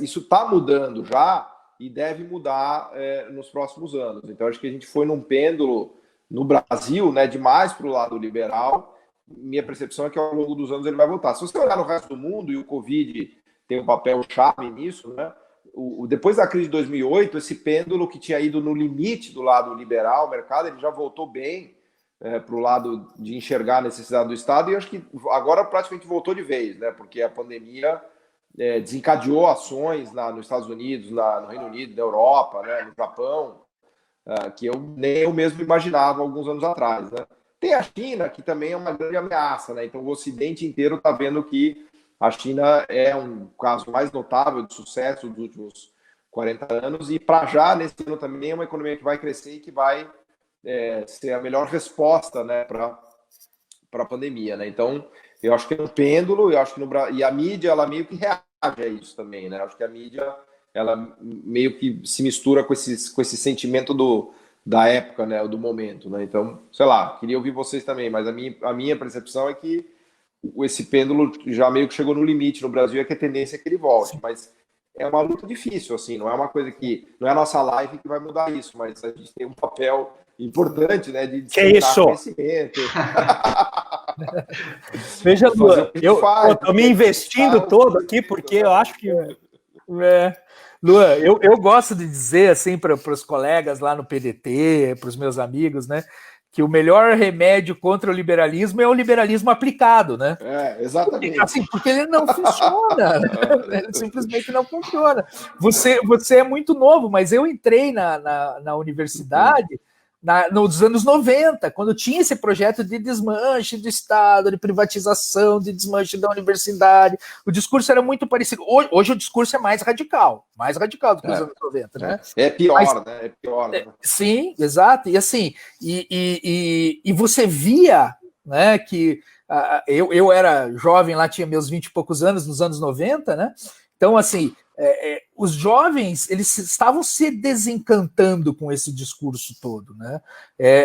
isso está mudando já e deve mudar nos próximos anos. Então acho que a gente foi num pêndulo no Brasil, né, demais para o lado liberal. Minha percepção é que ao longo dos anos ele vai voltar. Se você olhar no resto do mundo, e o Covid tem um papel chave nisso, né? Depois da crise de 2008, esse pêndulo que tinha ido no limite do lado liberal, o mercado, ele já voltou bem para o lado de enxergar a necessidade do Estado, e acho que agora praticamente voltou de vez, né? Porque a pandemia desencadeou ações nos Estados Unidos, no Reino Unido, na Europa, né? No Japão, que nem eu mesmo imaginava alguns anos atrás, né? Tem a China, que também é uma grande ameaça, né? Então o Ocidente inteiro está vendo que a China é um caso mais notável de sucesso dos últimos 40 anos, e para já, nesse ano também, é uma economia que vai crescer e que vai ser a melhor resposta, né, para a pandemia, né? Então, eu acho que é um pêndulo, eu acho que e a mídia, ela meio que reage a isso também, né? Eu acho que a mídia, ela meio que se mistura com esse sentimento da época, né, do momento, né? Então, sei lá, queria ouvir vocês também, mas a minha percepção é que esse pêndulo já meio que chegou no limite no Brasil, é que a tendência é que ele volte, mas é uma luta difícil, assim, não é uma coisa que... Não é a nossa live que vai mudar isso, mas a gente tem um papel importante, né, de despertar conhecimento. Veja, Lua, eu estou me investindo todo aqui, porque eu acho que... Lua, eu gosto de dizer, assim, para os colegas lá no PDT, para os meus amigos, né, que o melhor remédio contra o liberalismo é o liberalismo aplicado, né? Exatamente. Porque ele não funciona, ele simplesmente não funciona. Você é muito novo, mas eu entrei na universidade nos anos 90, quando tinha esse projeto de desmanche do Estado, de privatização, de desmanche da universidade. O discurso era muito parecido. Hoje o discurso é mais radical do que os anos 90, né? É pior, né? É pior. Né? Sim, exato. E assim, e você via, né, que eu era jovem lá, tinha meus 20 e poucos anos, nos anos 90, né? Então, assim, os jovens, eles estavam se desencantando com esse discurso todo, né?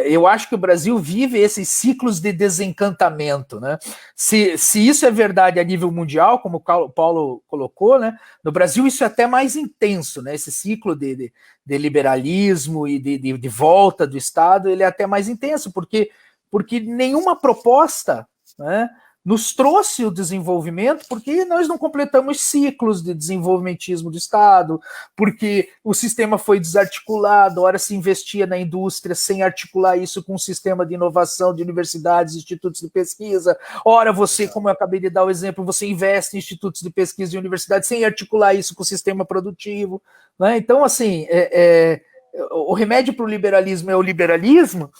Eu acho que o Brasil vive esses ciclos de desencantamento, né? Se isso é verdade a nível mundial, como o Paulo colocou, né? No Brasil isso é até mais intenso, né? Esse ciclo de liberalismo e de volta do Estado, ele é até mais intenso, porque nenhuma proposta, né, nos trouxe o desenvolvimento porque nós não completamos ciclos de desenvolvimentismo do Estado, porque o sistema foi desarticulado, ora se investia na indústria sem articular isso com um sistema de inovação de universidades, institutos de pesquisa, ora você, como eu acabei de dar o exemplo, você investe em institutos de pesquisa e universidades sem articular isso com o sistema produtivo, né? Então, assim, o remédio para o liberalismo é o liberalismo,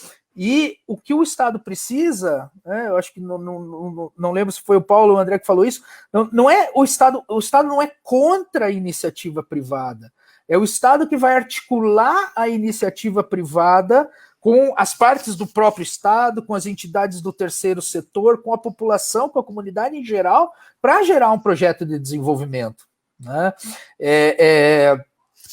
e o que o Estado precisa, né, eu acho que não lembro se foi o Paulo ou o André que falou isso, não é o Estado não é contra a iniciativa privada, é o Estado que vai articular a iniciativa privada com as partes do próprio Estado, com as entidades do terceiro setor, com a população, com a comunidade em geral, para gerar um projeto de desenvolvimento, né?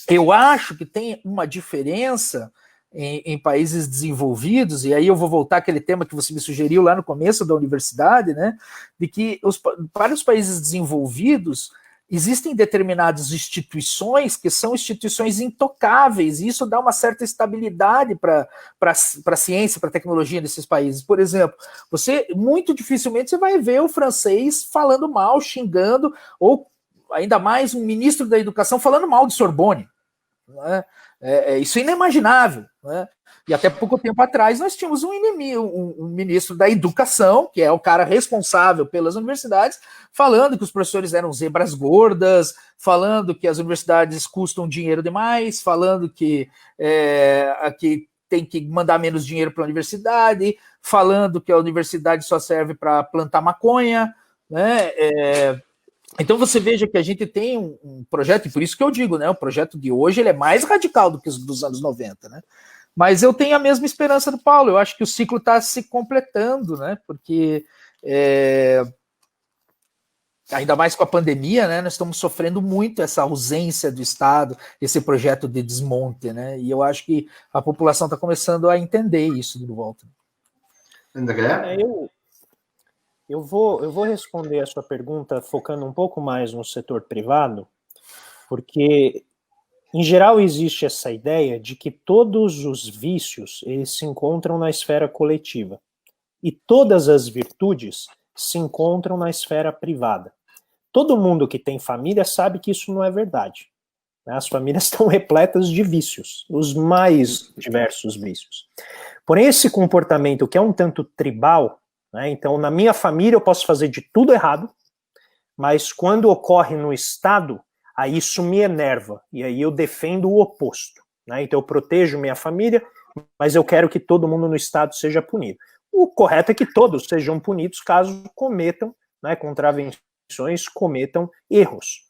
Eu acho que tem uma diferença em países desenvolvidos, e aí eu vou voltar àquele tema que você me sugeriu lá no começo da universidade, né, de que para os países desenvolvidos existem determinadas instituições que são instituições intocáveis, e isso dá uma certa estabilidade para a ciência, para a tecnologia nesses países. Por exemplo, muito dificilmente você vai ver o francês falando mal, xingando, ou ainda mais um ministro da educação falando mal de Sorbonne. Né? Isso é inimaginável, né? E até pouco tempo atrás nós tínhamos um ministro da educação, que é o cara responsável pelas universidades, falando que os professores eram zebras gordas, falando que as universidades custam dinheiro demais, falando que tem que mandar menos dinheiro para a universidade, falando que a universidade só serve para plantar maconha, né? Então você veja que a gente tem um projeto, e por isso que eu digo, né, o projeto de hoje ele é mais radical do que os dos anos 90, né? Mas eu tenho a mesma esperança do Paulo, eu acho que o ciclo está se completando, né? Porque ainda mais com a pandemia, né, nós estamos sofrendo muito essa ausência do Estado, esse projeto de desmonte, né? E eu acho que a população está começando a entender isso de volta. André? Eu vou responder a sua pergunta focando um pouco mais no setor privado, porque, em geral, existe essa ideia de que todos os vícios eles se encontram na esfera coletiva e todas as virtudes se encontram na esfera privada. Todo mundo que tem família sabe que isso não é verdade. As famílias estão repletas de vícios, os mais diversos vícios. Porém, esse comportamento que é um tanto tribal, né? Então, na minha família eu posso fazer de tudo errado, mas quando ocorre no Estado, aí isso me enerva, e aí eu defendo o oposto, né? Então eu protejo minha família, mas eu quero que todo mundo no Estado seja punido. O correto é que todos sejam punidos caso cometam, né, contravenções, cometam erros.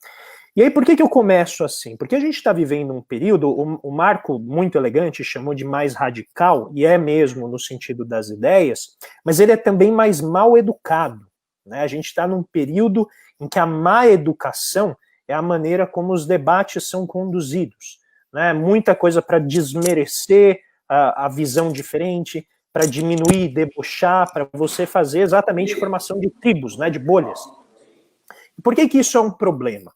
E aí, por que eu começo assim? Porque a gente está vivendo um período, o Marco, muito elegante, chamou de mais radical, e é mesmo no sentido das ideias, mas ele é também mais mal educado, né? A gente está num período em que a má educação é a maneira como os debates são conduzidos, né? Muita coisa para desmerecer a visão diferente, para diminuir, debochar, para você fazer exatamente formação de tribos, né, de bolhas. Por que isso é um problema?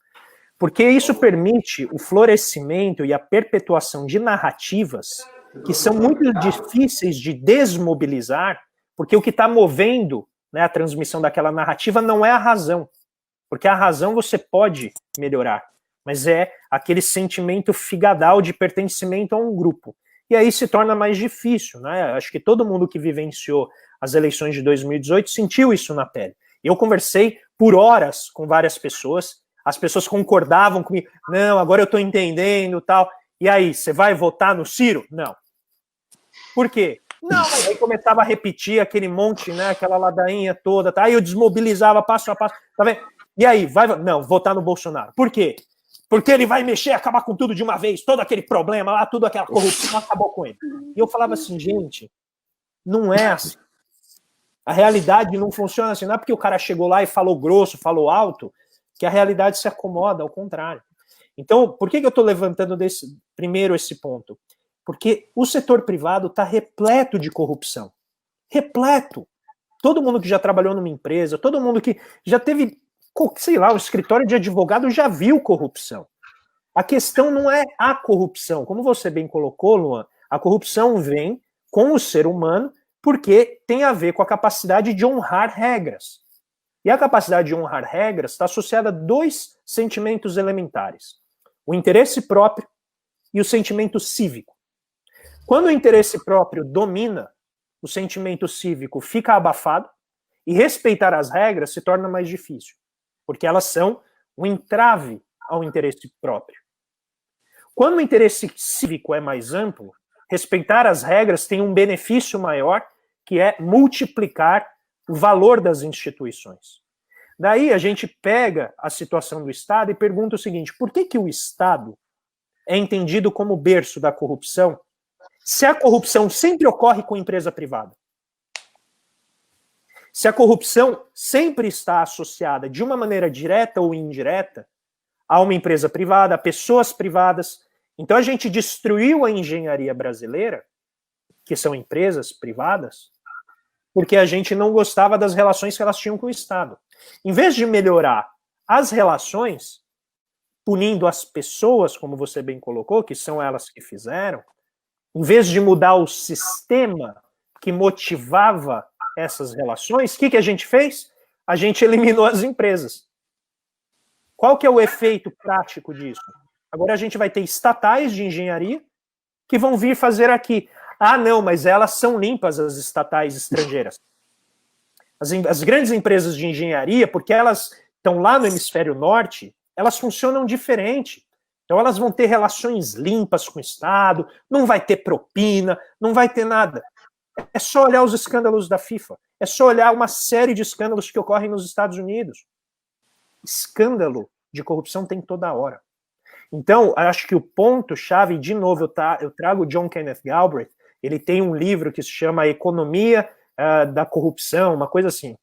Porque isso permite o florescimento e a perpetuação de narrativas que são muito difíceis de desmobilizar, porque o que está movendo, né, a transmissão daquela narrativa não é a razão. Porque a razão você pode melhorar, mas é aquele sentimento figadal de pertencimento a um grupo. E aí se torna mais difícil, né? Acho que todo mundo que vivenciou as eleições de 2018 sentiu isso na pele. Eu conversei por horas com várias pessoas, as pessoas concordavam comigo, não, agora eu estou entendendo, tal. E aí, você vai votar no Ciro? Não. Por quê? Não, mas aí começava a repetir aquele monte, né, aquela ladainha toda, tá? Aí eu desmobilizava passo a passo, tá vendo? E aí, não, votar no Bolsonaro. Por quê? Porque ele vai mexer, acabar com tudo de uma vez, todo aquele problema lá, tudo aquela corrupção, acabou com ele. E eu falava assim, gente, não é assim. A realidade não funciona assim, não é porque o cara chegou lá e falou grosso, falou alto, que a realidade se acomoda, ao contrário. Então, por que eu estou levantando primeiro esse ponto? Porque o setor privado está repleto de corrupção. Repleto. Todo mundo que já trabalhou numa empresa, todo mundo que já teve, sei lá, o escritório de advogado já viu corrupção. A questão não é a corrupção. Como você bem colocou, Luan, a corrupção vem com o ser humano porque tem a ver com a capacidade de honrar regras. E a capacidade de honrar regras está associada a 2 sentimentos elementares: o interesse próprio e o sentimento cívico. Quando o interesse próprio domina, o sentimento cívico fica abafado e respeitar as regras se torna mais difícil, porque elas são um entrave ao interesse próprio. Quando o interesse cívico é mais amplo, respeitar as regras tem um benefício maior, que é multiplicar o valor das instituições. Daí a gente pega a situação do Estado e pergunta o seguinte: por que o Estado é entendido como berço da corrupção, se a corrupção sempre ocorre com empresa privada? Se a corrupção sempre está associada, de uma maneira direta ou indireta, a uma empresa privada, a pessoas privadas. Então a gente destruiu a engenharia brasileira, que são empresas privadas, porque a gente não gostava das relações que elas tinham com o Estado. Em vez de melhorar as relações, punindo as pessoas, como você bem colocou, que são elas que fizeram, em vez de mudar o sistema que motivava essas relações, o que a gente fez? A gente eliminou as empresas. Qual que é o efeito prático disso? Agora a gente vai ter estatais de engenharia que vão vir fazer aqui. Ah, não, mas elas são limpas, as estatais estrangeiras. As grandes empresas de engenharia, porque elas estão lá no hemisfério norte, elas funcionam diferente. Então elas vão ter relações limpas com o Estado, não vai ter propina, não vai ter nada. É só olhar os escândalos da FIFA. É só olhar uma série de escândalos que ocorrem nos Estados Unidos. Escândalo de corrupção tem toda hora. Então, acho que o ponto-chave, de novo, eu trago o John Kenneth Galbraith, ele tem um livro que se chama Economia da Corrupção, uma coisa assim,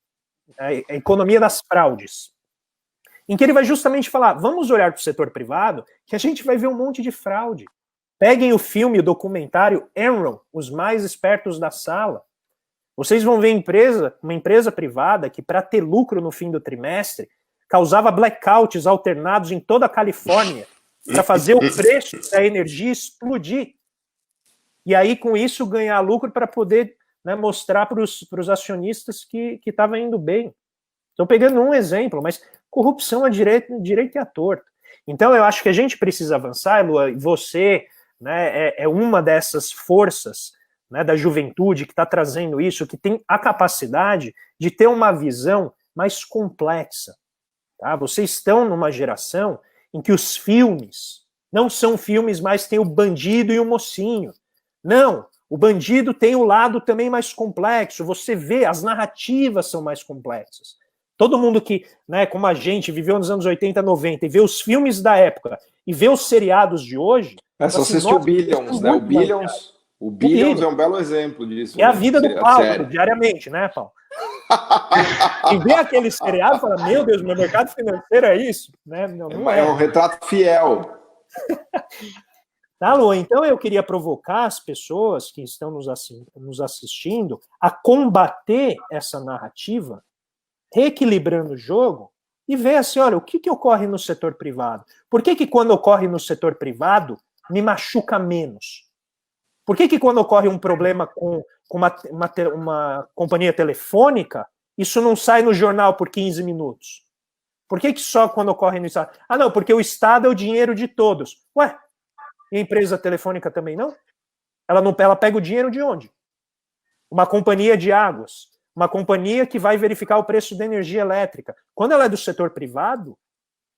a Economia das Fraudes, em que ele vai justamente falar, vamos olhar para o setor privado, que a gente vai ver um monte de fraude. Peguem o filme, o documentário Enron, Os Mais Espertos da Sala. Vocês vão ver uma empresa privada que, para ter lucro no fim do trimestre, causava blackouts alternados em toda a Califórnia para fazer o preço da energia explodir. E aí, com isso, ganhar lucro para poder, né, mostrar para os acionistas que estava indo bem. Estou pegando um exemplo, mas corrupção é direito e à torta. Então, eu acho que a gente precisa avançar, Lua, e você, né, é uma dessas forças, né, da juventude que está trazendo isso, que tem a capacidade de ter uma visão mais complexa. Tá? Vocês estão numa geração em que os filmes não são filmes, mas tem o bandido e o mocinho. Não, o bandido tem o lado também mais complexo. Você vê, as narrativas são mais complexas. Todo mundo que, né, como a gente, viveu nos anos 80, 90 e vê os filmes da época e vê os seriados de hoje... É só assistir o Billions, né? O Billions é um belo exemplo disso. É a vida do Paulo, diariamente, né, Paulo? E vê aquele seriado e fala, meu Deus, meu mercado financeiro é isso? Né? Não é. É um retrato fiel. Tá, Lu? Então eu queria provocar as pessoas que estão nos assistindo a combater essa narrativa, reequilibrando o jogo e ver assim, olha, o que ocorre no setor privado? Por que quando ocorre no setor privado me machuca menos? Por que quando ocorre um problema com uma companhia telefônica, isso não sai no jornal por 15 minutos? Por que só quando ocorre no Estado? Ah, não, porque o Estado é o dinheiro de todos. Ué, e a empresa telefônica também não? Ela pega o dinheiro de onde? Uma companhia de águas, uma companhia que vai verificar o preço da energia elétrica. Quando ela é do setor privado,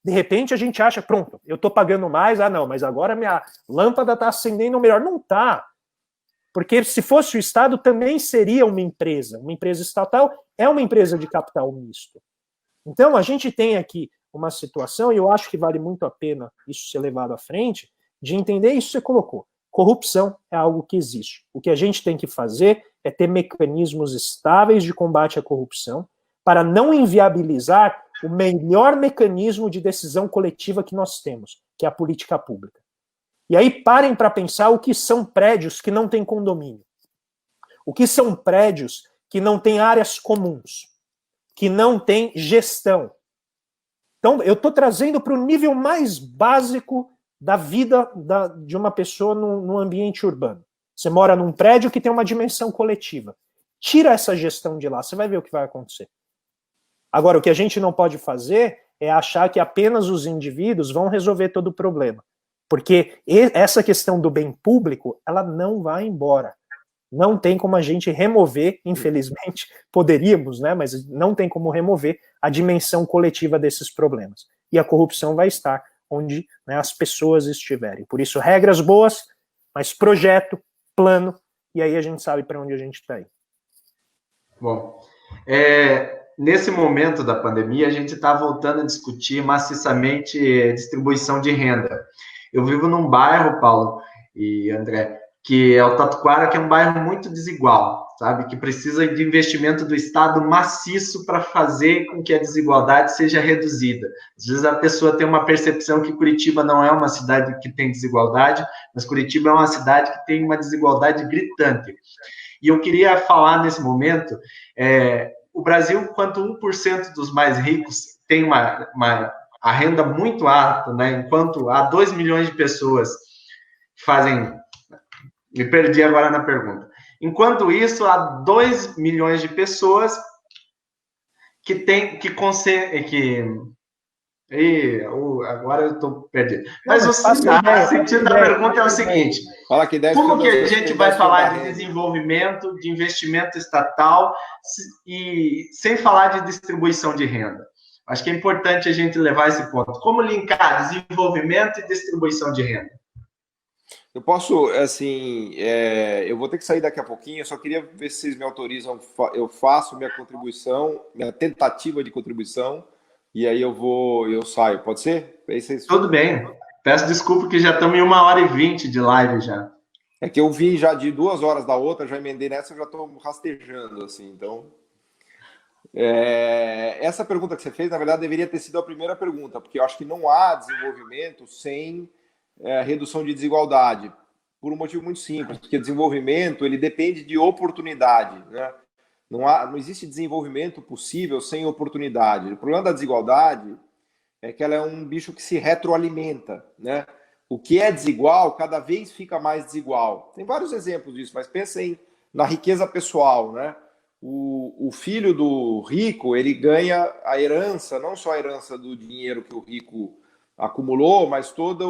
de repente a gente acha, pronto, eu estou pagando mais, ah não, mas agora minha lâmpada está acendendo melhor. Não está. Porque se fosse o Estado, também seria uma empresa. Uma empresa estatal é uma empresa de capital misto. Então, a gente tem aqui uma situação, e eu acho que vale muito a pena isso ser levado à frente, de entender isso que você colocou. Corrupção é algo que existe. O que a gente tem que fazer é ter mecanismos estáveis de combate à corrupção para não inviabilizar o melhor mecanismo de decisão coletiva que nós temos, que é a política pública. E aí parem para pensar o que são prédios que não têm condomínio. O que são prédios que não têm áreas comuns, que não têm gestão. Então, eu estou trazendo para o nível mais básico da vida de uma pessoa no ambiente urbano. Você mora num prédio que tem uma dimensão coletiva. Tira essa gestão de lá, você vai ver o que vai acontecer. Agora, o que a gente não pode fazer é achar que apenas os indivíduos vão resolver todo o problema. Porque essa questão do bem público, ela não vai embora. Não tem como a gente remover, infelizmente, poderíamos, né, mas não tem como remover a dimensão coletiva desses problemas. E a corrupção vai estar onde, né, as pessoas estiverem. Por isso, regras boas, mas projeto, plano, e aí a gente sabe para onde a gente está aí. Bom, nesse momento da pandemia, a gente está voltando a discutir maciçamente distribuição de renda. Eu vivo num bairro, Paulo e André, que é o Tatuquara, que é um bairro muito desigual, sabe? Que precisa de investimento do Estado maciço para fazer com que a desigualdade seja reduzida. Às vezes a pessoa tem uma percepção que Curitiba não é uma cidade que tem desigualdade, mas Curitiba é uma cidade que tem uma desigualdade gritante. E eu queria falar nesse momento, o Brasil, enquanto 1% dos mais ricos tem a renda muito alta, né? Enquanto há 2 milhões de pessoas que fazem... Me perdi agora na pergunta. Enquanto isso, há 2 milhões de pessoas agora eu estou perdido. Mas o sentido da pergunta é o seguinte: como que a gente vai falar de desenvolvimento, de investimento estatal, e sem falar de distribuição de renda? Acho que é importante a gente levar esse ponto. Como linkar desenvolvimento e distribuição de renda? Eu posso, assim, eu vou ter que sair daqui a pouquinho, eu só queria ver se vocês me autorizam, eu faço minha contribuição, minha tentativa de contribuição, e aí eu saio, pode ser? Tudo bem, peço desculpa que já estamos em 1h20 de live já. É que eu vim já de 2 horas da outra, já emendei nessa, eu já estou rastejando, assim, então... essa pergunta que você fez, na verdade, deveria ter sido a primeira pergunta, porque eu acho que não há desenvolvimento sem... redução de desigualdade, por um motivo muito simples, porque desenvolvimento ele depende de oportunidade, né? Não existe desenvolvimento possível sem oportunidade. O problema da desigualdade é que ela é um bicho que se retroalimenta, né? O que é desigual cada vez fica mais desigual. Tem vários exemplos disso, mas pensem na riqueza pessoal, né? O filho do rico, ele ganha a herança, não só a herança do dinheiro que o rico acumulou, mas toda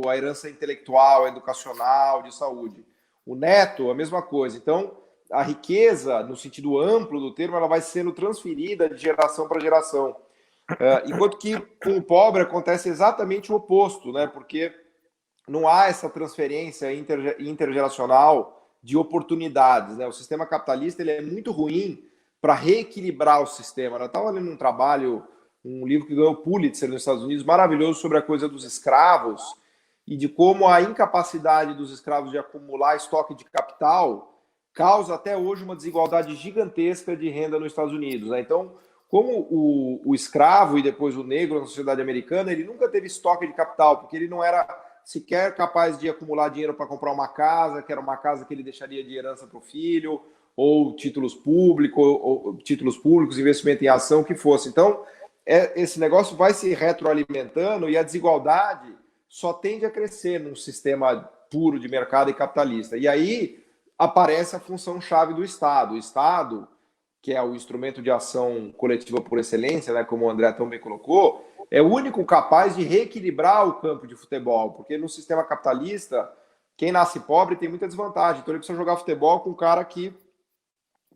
a herança intelectual, educacional, de saúde. O neto, a mesma coisa. Então, a riqueza, no sentido amplo do termo, ela vai sendo transferida de geração para geração. Enquanto que com o pobre acontece exatamente o oposto, né? Porque não há essa transferência intergeracional de oportunidades, né? O sistema capitalista ele é muito ruim para reequilibrar o sistema. Eu estava lendo um livro que ganhou o Pulitzer nos Estados Unidos, maravilhoso, sobre a coisa dos escravos e de como a incapacidade dos escravos de acumular estoque de capital causa até hoje uma desigualdade gigantesca de renda nos Estados Unidos, né? Então, como o escravo e depois o negro na sociedade americana, ele nunca teve estoque de capital, porque ele não era sequer capaz de acumular dinheiro para comprar uma casa, que era uma casa que ele deixaria de herança para o filho, ou títulos públicos, investimento em ação, que fosse. Então, esse negócio vai se retroalimentando e a desigualdade só tende a crescer num sistema puro de mercado e capitalista. E aí aparece a função-chave do Estado. O Estado, que é o instrumento de ação coletiva por excelência, né, como o André também colocou, é o único capaz de reequilibrar o campo de futebol, porque no sistema capitalista, quem nasce pobre tem muita desvantagem. Então ele precisa jogar futebol com um cara que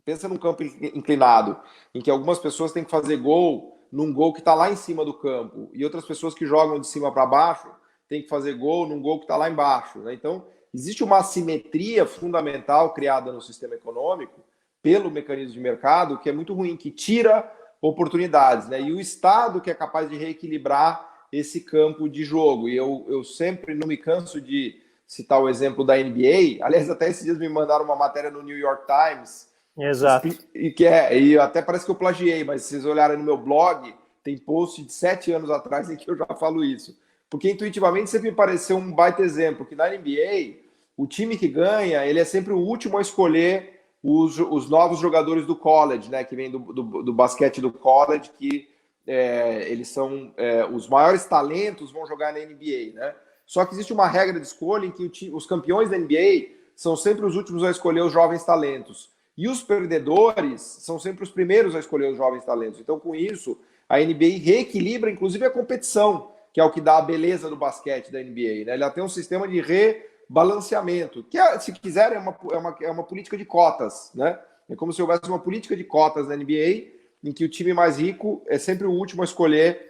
pensa num campo inclinado, em que algumas pessoas têm que fazer gol num gol que está lá em cima do campo, e outras pessoas que jogam de cima para baixo têm que fazer gol num gol que está lá embaixo, né? Então, existe uma assimetria fundamental criada no sistema econômico pelo mecanismo de mercado que é muito ruim, que tira oportunidades, né? E o Estado que é capaz de reequilibrar esse campo de jogo. E eu sempre não me canso de citar o exemplo da NBA. Aliás, até esses dias me mandaram uma matéria no New York Times. Exato. E até parece que eu plagiei, mas se vocês olharem no meu blog, tem post de 7 anos atrás em que eu já falo isso. Porque intuitivamente sempre me pareceu um baita exemplo, que na NBA, o time que ganha, ele é sempre o último a escolher os novos jogadores do college, né, que vem do basquete do college, que eles são os maiores talentos vão jogar na NBA, né? Só que existe uma regra de escolha em que os campeões da NBA são sempre os últimos a escolher os jovens talentos. E os perdedores são sempre os primeiros a escolher os jovens talentos. Então, com isso, a NBA reequilibra, inclusive, a competição, que é o que dá a beleza do basquete da NBA, né? Ela tem um sistema de rebalanceamento, que, se quiser, é uma política de cotas, né? É como se houvesse uma política de cotas na NBA, em que o time mais rico é sempre o último a escolher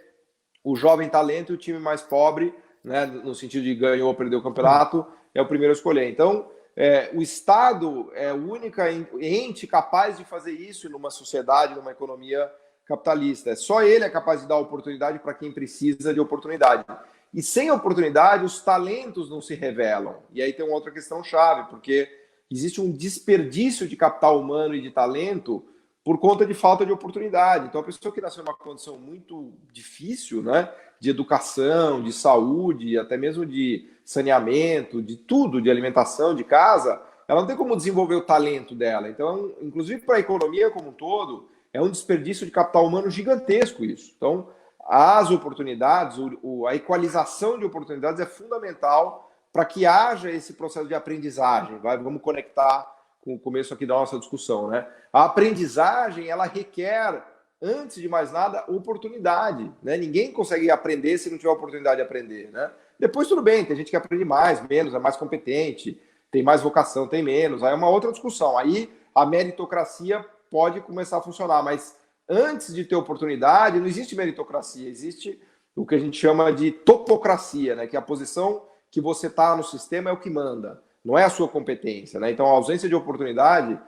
o jovem talento, e o time mais pobre, né, no sentido de ganhou ou perdeu o campeonato, é o primeiro a escolher. Então, o Estado é o único ente capaz de fazer isso numa sociedade, numa economia capitalista. Só ele é capaz de dar oportunidade para quem precisa de oportunidade. E sem oportunidade, os talentos não se revelam. E aí tem uma outra questão chave, porque existe um desperdício de capital humano e de talento por conta de falta de oportunidade. Então, a pessoa que nasceu numa condição muito difícil, né, de educação, de saúde, até mesmo de saneamento, de tudo, de alimentação, de casa, ela não tem como desenvolver o talento dela. Então, inclusive para a economia como um todo, é um desperdício de capital humano gigantesco isso. Então, as oportunidades, a equalização de oportunidades é fundamental para que haja esse processo de aprendizagem. Vamos conectar com o começo aqui da nossa discussão, né? A aprendizagem, ela requer, antes de mais nada, oportunidade, né? Ninguém consegue aprender se não tiver oportunidade de aprender, né? Depois tudo bem, tem gente que aprende mais, menos, é mais competente, tem mais vocação, tem menos, aí é uma outra discussão. Aí a meritocracia pode começar a funcionar, mas antes de ter oportunidade, não existe meritocracia, existe o que a gente chama de topocracia, né? Que a posição que você está no sistema é o que manda, não é a sua competência, né? Então, a ausência de oportunidade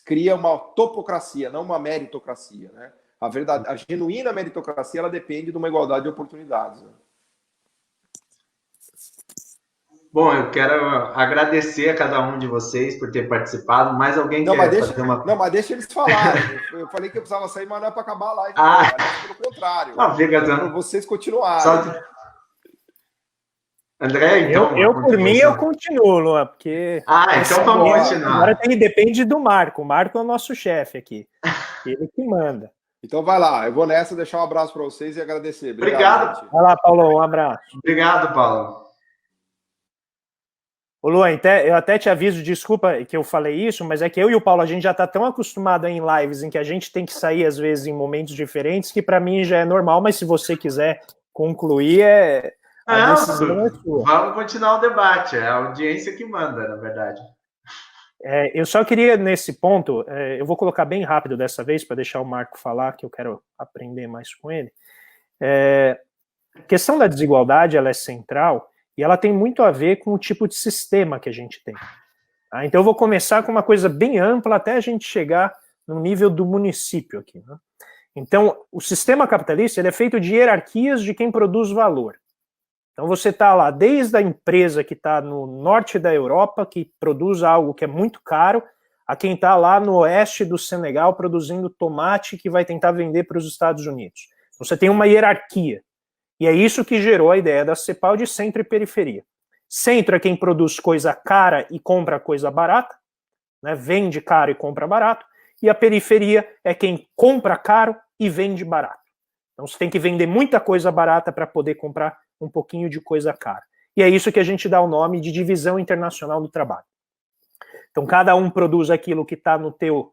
cria uma topocracia, não uma meritocracia, né? A genuína meritocracia, ela depende de uma igualdade de oportunidades, né? Bom, eu quero agradecer a cada um de vocês por ter participado. Mais alguém quer fazer uma... Não, mas deixa eles falarem. Eu falei que eu precisava sair, mas não é para acabar a live. Pelo contrário. Não, fica... para vocês continuarem. André, então... Eu por mim, eu continuo, Luan, porque... então vamos continuar. Agora depende do Marco. O Marco é o nosso chefe aqui. Ele que manda. Então vai lá, eu vou nessa, deixar um abraço para vocês e agradecer. Obrigado. Vai lá, Paulo, um abraço. Obrigado, Paulo. Ô, Luan, eu até te aviso, desculpa que eu falei isso, mas é que eu e o Paulo, a gente já está tão acostumado em lives em que a gente tem que sair, às vezes, em momentos diferentes, que para mim já é normal, mas se você quiser concluir, vamos continuar o debate, é a audiência que manda, na verdade. Eu só queria, nesse ponto, eu vou colocar bem rápido dessa vez, para deixar o Marco falar, que eu quero aprender mais com ele. A questão da desigualdade, ela é central, e ela tem muito a ver com o tipo de sistema que a gente tem. Tá? Então eu vou começar com uma coisa bem ampla até a gente chegar no nível do município aqui. Né? Então, o sistema capitalista ele é feito de hierarquias de quem produz valor. Então você está lá, desde a empresa que está no norte da Europa, que produz algo que é muito caro, a quem está lá no oeste do Senegal produzindo tomate que vai tentar vender para os Estados Unidos. Então, você tem uma hierarquia. E é isso que gerou a ideia da CEPAL de centro e periferia. Centro é quem produz coisa cara e compra coisa barata, né? Vende caro e compra barato, e a periferia é quem compra caro e vende barato. Então você tem que vender muita coisa barata para poder comprar um pouquinho de coisa cara. E é isso que a gente dá o nome de divisão internacional do trabalho. Então cada um produz aquilo que está no teu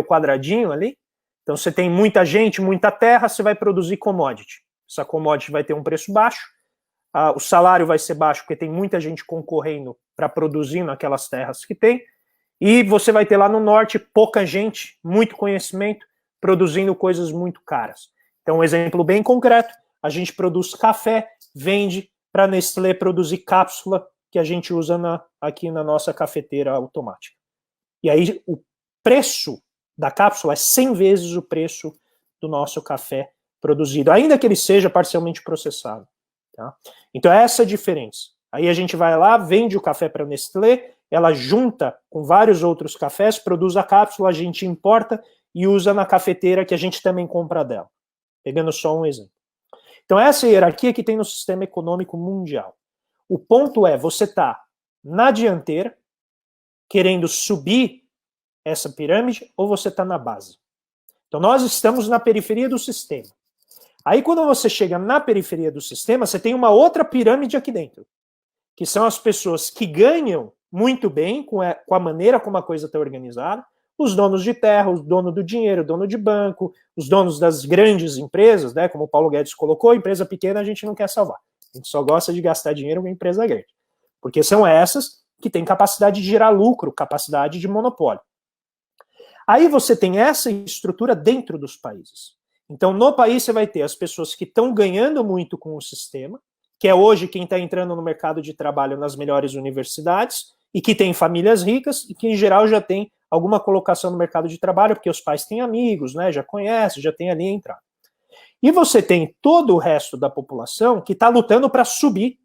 quadradinho ali. Então você tem muita gente, muita terra, você vai produzir commodity. Essa commodity vai ter um preço baixo, o salário vai ser baixo porque tem muita gente concorrendo para produzir naquelas terras que tem, e você vai ter lá no norte pouca gente, muito conhecimento, produzindo coisas muito caras. Então, um exemplo bem concreto, a gente produz café, vende para a Nestlé produzir cápsula que a gente usa aqui na nossa cafeteira automática. E aí o preço da cápsula é 100 vezes o preço do nosso café produzido, ainda que ele seja parcialmente processado. Tá? Então, essa é a diferença. Aí a gente vai lá, vende o café para a Nestlé, ela junta com vários outros cafés, produz a cápsula, a gente importa e usa na cafeteira que a gente também compra dela. Pegando só um exemplo. Então, essa é a hierarquia que tem no sistema econômico mundial. O ponto é, você está na dianteira, querendo subir essa pirâmide, ou você está na base. Então, nós estamos na periferia do sistema. Aí, quando você chega na periferia do sistema, você tem uma outra pirâmide aqui dentro, que são as pessoas que ganham muito bem com a maneira como a coisa está organizada, Os donos de terra, os donos do dinheiro, o dono de banco, os donos das grandes empresas, né, como o Paulo Guedes colocou, empresa pequena a gente não quer salvar. A gente só gosta de gastar dinheiro com empresa grande. Porque são essas que têm capacidade de gerar lucro, capacidade de monopólio. Aí você tem essa estrutura dentro dos países. Então, no país você vai ter as pessoas que estão ganhando muito com o sistema, que é hoje quem está entrando no mercado de trabalho nas melhores universidades, e que tem famílias ricas, e que em geral já tem alguma colocação no mercado de trabalho, porque os pais têm amigos, né, já conhecem, já tem ali a entrada. E você tem todo o resto da população que está lutando para subir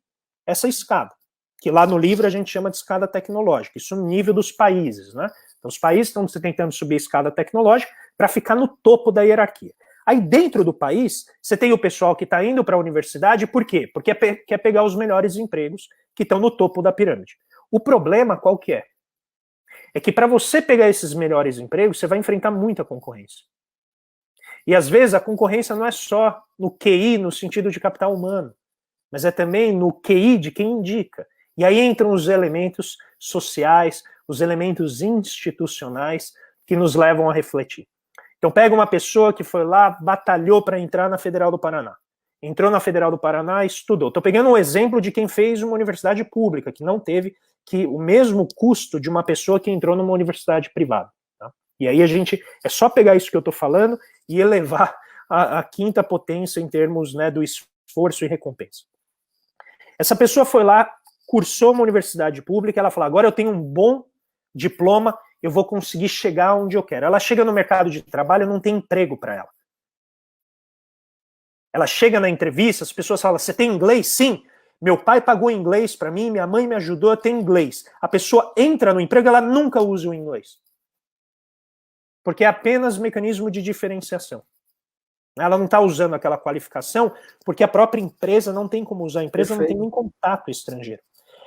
essa escada, que lá no livro a gente chama de escada tecnológica, isso no nível dos países, né? Então os países estão tentando subir a escada tecnológica para ficar no topo da hierarquia. Aí dentro do país, você tem o pessoal que está indo para a universidade, por quê? Porque quer pegar os melhores empregos que estão no topo da pirâmide. O problema qual que é? É que para você pegar esses melhores empregos, você vai enfrentar muita concorrência. E às vezes a concorrência não é só no QI, no sentido de capital humano, mas é também no QI de quem indica. E aí entram os elementos sociais, os elementos institucionais que nos levam a refletir. Então pega uma pessoa que foi lá, batalhou para entrar na Federal do Paraná. Entrou na Federal do Paraná e estudou. Estou pegando um exemplo de quem fez uma universidade pública, que não teve o mesmo custo de uma pessoa que entrou numa universidade privada. Tá? E aí é só pegar isso que eu estou falando e elevar a quinta potência em termos, né, do esforço e recompensa. Essa pessoa foi lá, cursou uma universidade pública, ela falou, agora eu tenho um bom diploma, eu vou conseguir chegar onde eu quero. Ela chega no mercado de trabalho, não tem emprego para ela. Ela chega na entrevista, as pessoas falam, você tem inglês? Sim. Meu pai pagou inglês para mim, minha mãe me ajudou a ter inglês. A pessoa entra no emprego, ela nunca usa o inglês. Porque é apenas mecanismo de diferenciação. Ela não está usando aquela qualificação porque a própria empresa não tem como usar. A empresa não tem nem contato estrangeiro.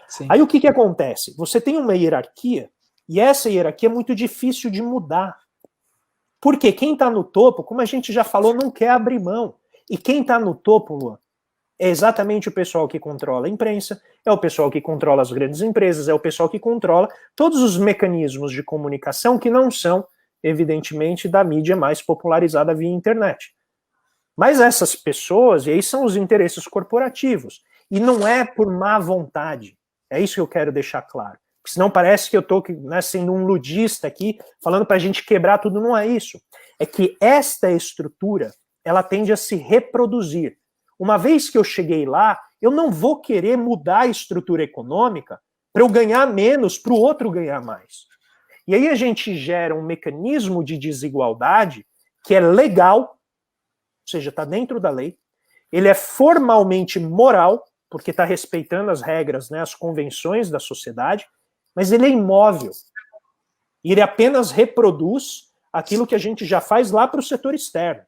Sim. Aí o que acontece? Você tem uma hierarquia e essa hierarquia é muito difícil de mudar. Porque quem está no topo, como a gente já falou, não quer abrir mão. E quem está no topo, Luan, é exatamente o pessoal que controla a imprensa, é o pessoal que controla as grandes empresas, é o pessoal que controla todos os mecanismos de comunicação que não são, evidentemente, da mídia mais popularizada via internet. Mas essas pessoas, e aí são os interesses corporativos, e não é por má vontade, é isso que eu quero deixar claro. Porque senão parece que eu estou, né, sendo um ludista aqui, falando para a gente quebrar tudo, não é isso. É que esta estrutura, ela tende a se reproduzir. Uma vez que eu cheguei lá, eu não vou querer mudar a estrutura econômica para eu ganhar menos, para o outro ganhar mais. E aí a gente gera um mecanismo de desigualdade que é legal, ou seja, está dentro da lei, ele é formalmente moral, porque está respeitando as regras, né, as convenções da sociedade, mas ele é imóvel. E ele apenas reproduz aquilo que a gente já faz lá para o setor externo.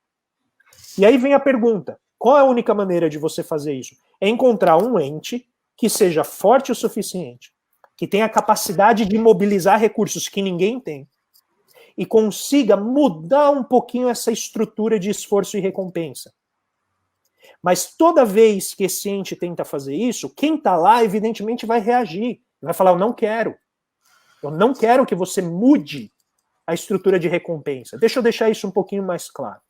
E aí vem a pergunta, qual é a única maneira de você fazer isso? É encontrar um ente que seja forte o suficiente, que tenha a capacidade de mobilizar recursos que ninguém tem, e consiga mudar um pouquinho essa estrutura de esforço e recompensa. Mas toda vez que esse ente tenta fazer isso, quem está lá, evidentemente, vai reagir. Vai falar, eu não quero que você mude a estrutura de recompensa. Deixa eu deixar isso um pouquinho mais claro.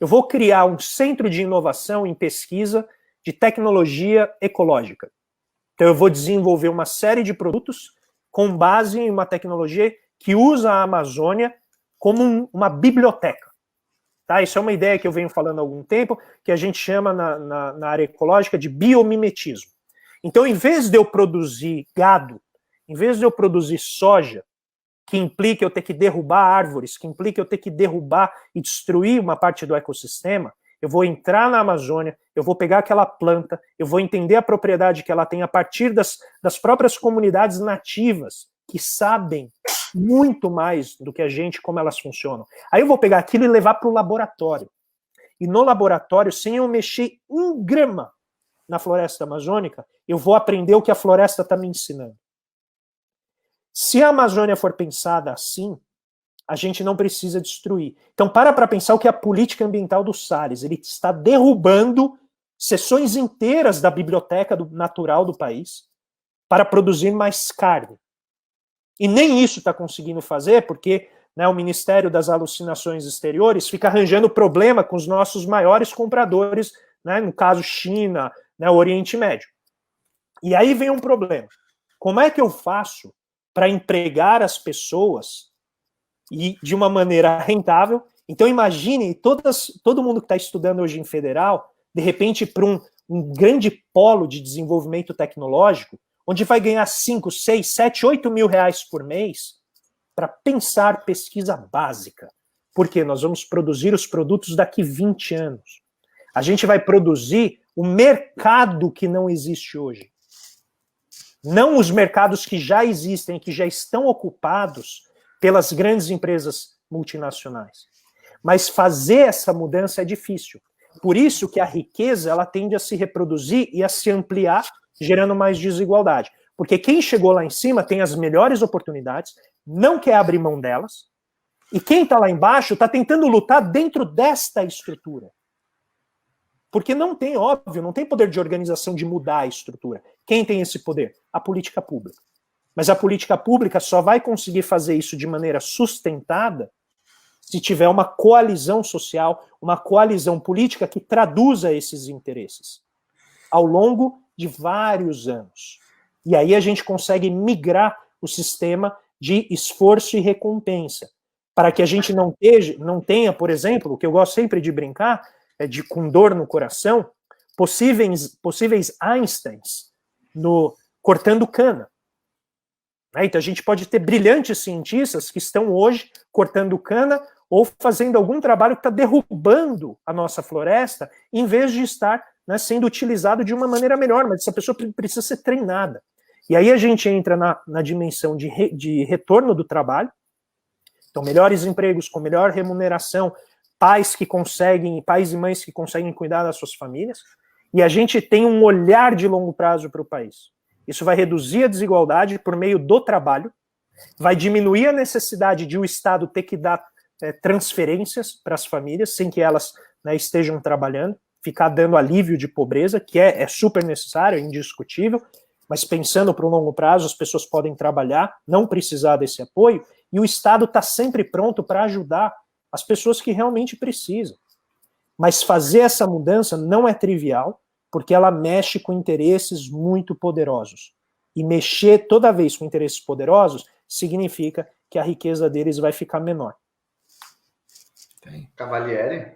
Eu vou criar um centro de inovação em pesquisa de tecnologia ecológica. Então eu vou desenvolver uma série de produtos com base em uma tecnologia que usa a Amazônia como uma biblioteca. Tá? Isso é uma ideia que eu venho falando há algum tempo, que a gente chama na área ecológica de biomimetismo. Então, em vez de eu produzir gado, em vez de eu produzir soja, que implica eu ter que derrubar árvores, que implica eu ter que derrubar e destruir uma parte do ecossistema, eu vou entrar na Amazônia, eu vou pegar aquela planta, eu vou entender a propriedade que ela tem a partir das próprias comunidades nativas, que sabem muito mais do que a gente, como elas funcionam. Aí eu vou pegar aquilo e levar para o laboratório. E no laboratório, sem eu mexer um grama na floresta amazônica, eu vou aprender o que a floresta está me ensinando. Se a Amazônia for pensada assim, a gente não precisa destruir. Então para pensar o que é a política ambiental do Salles. Ele está derrubando seções inteiras da biblioteca natural do país para produzir mais carne. E nem isso está conseguindo fazer, porque, né, o Ministério das Alucinações Exteriores fica arranjando problema com os nossos maiores compradores, né, no caso China, né, Oriente Médio. E aí vem um problema. Como é que eu faço para empregar as pessoas e de uma maneira rentável? Então imagine todo mundo que está estudando hoje em federal, de repente para um grande polo de desenvolvimento tecnológico, onde vai ganhar 5, 6, 7, 8 mil reais por mês para pensar pesquisa básica. Porque nós vamos produzir os produtos daqui 20 anos. A gente vai produzir o mercado que não existe hoje. Não os mercados que já existem, que já estão ocupados pelas grandes empresas multinacionais. Mas fazer essa mudança é difícil. Por isso que a riqueza ela tende a se reproduzir e a se ampliar, gerando mais desigualdade. Porque quem chegou lá em cima tem as melhores oportunidades, não quer abrir mão delas, e quem está lá embaixo está tentando lutar dentro desta estrutura. Porque não tem, óbvio, não tem poder de organização de mudar a estrutura. Quem tem esse poder? A política pública. Mas a política pública só vai conseguir fazer isso de maneira sustentada se tiver uma coalizão social, uma coalizão política que traduza esses interesses ao longo de vários anos. E aí a gente consegue migrar o sistema de esforço e recompensa, para que a gente não tenha, por exemplo, o que eu gosto sempre de brincar, com dor no coração, possíveis Einsteins cortando cana. Então a gente pode ter brilhantes cientistas que estão hoje cortando cana ou fazendo algum trabalho que está derrubando a nossa floresta, em vez de estar, né, sendo utilizado de uma maneira melhor, mas essa pessoa precisa ser treinada. E aí a gente entra na dimensão de retorno do trabalho, então melhores empregos com melhor remuneração, pais e mães que conseguem cuidar das suas famílias, e a gente tem um olhar de longo prazo para o país. Isso vai reduzir a desigualdade por meio do trabalho, vai diminuir a necessidade de o Estado ter que dar transferências para as famílias, sem que elas, né, estejam trabalhando, ficar dando alívio de pobreza, que é super necessário, é indiscutível, mas pensando para o longo prazo, as pessoas podem trabalhar, não precisar desse apoio, e o Estado está sempre pronto para ajudar as pessoas que realmente precisam. Mas fazer essa mudança não é trivial, porque ela mexe com interesses muito poderosos. E mexer toda vez com interesses poderosos significa que a riqueza deles vai ficar menor. Cavalieri?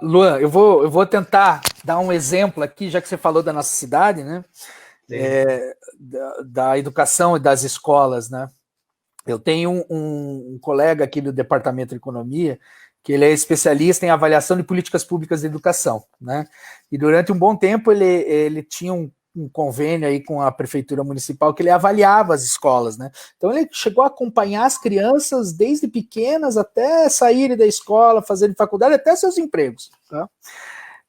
Luan, eu vou tentar dar um exemplo aqui, já que você falou da nossa cidade, né? Da educação e das escolas, né? Eu tenho um colega aqui do Departamento de Economia, que ele é especialista em avaliação de políticas públicas de educação, né? E durante um bom tempo ele tinha um convênio aí com a prefeitura municipal que ele avaliava as escolas, né? Então ele chegou a acompanhar as crianças desde pequenas até saírem da escola, fazerem faculdade, até seus empregos, tá?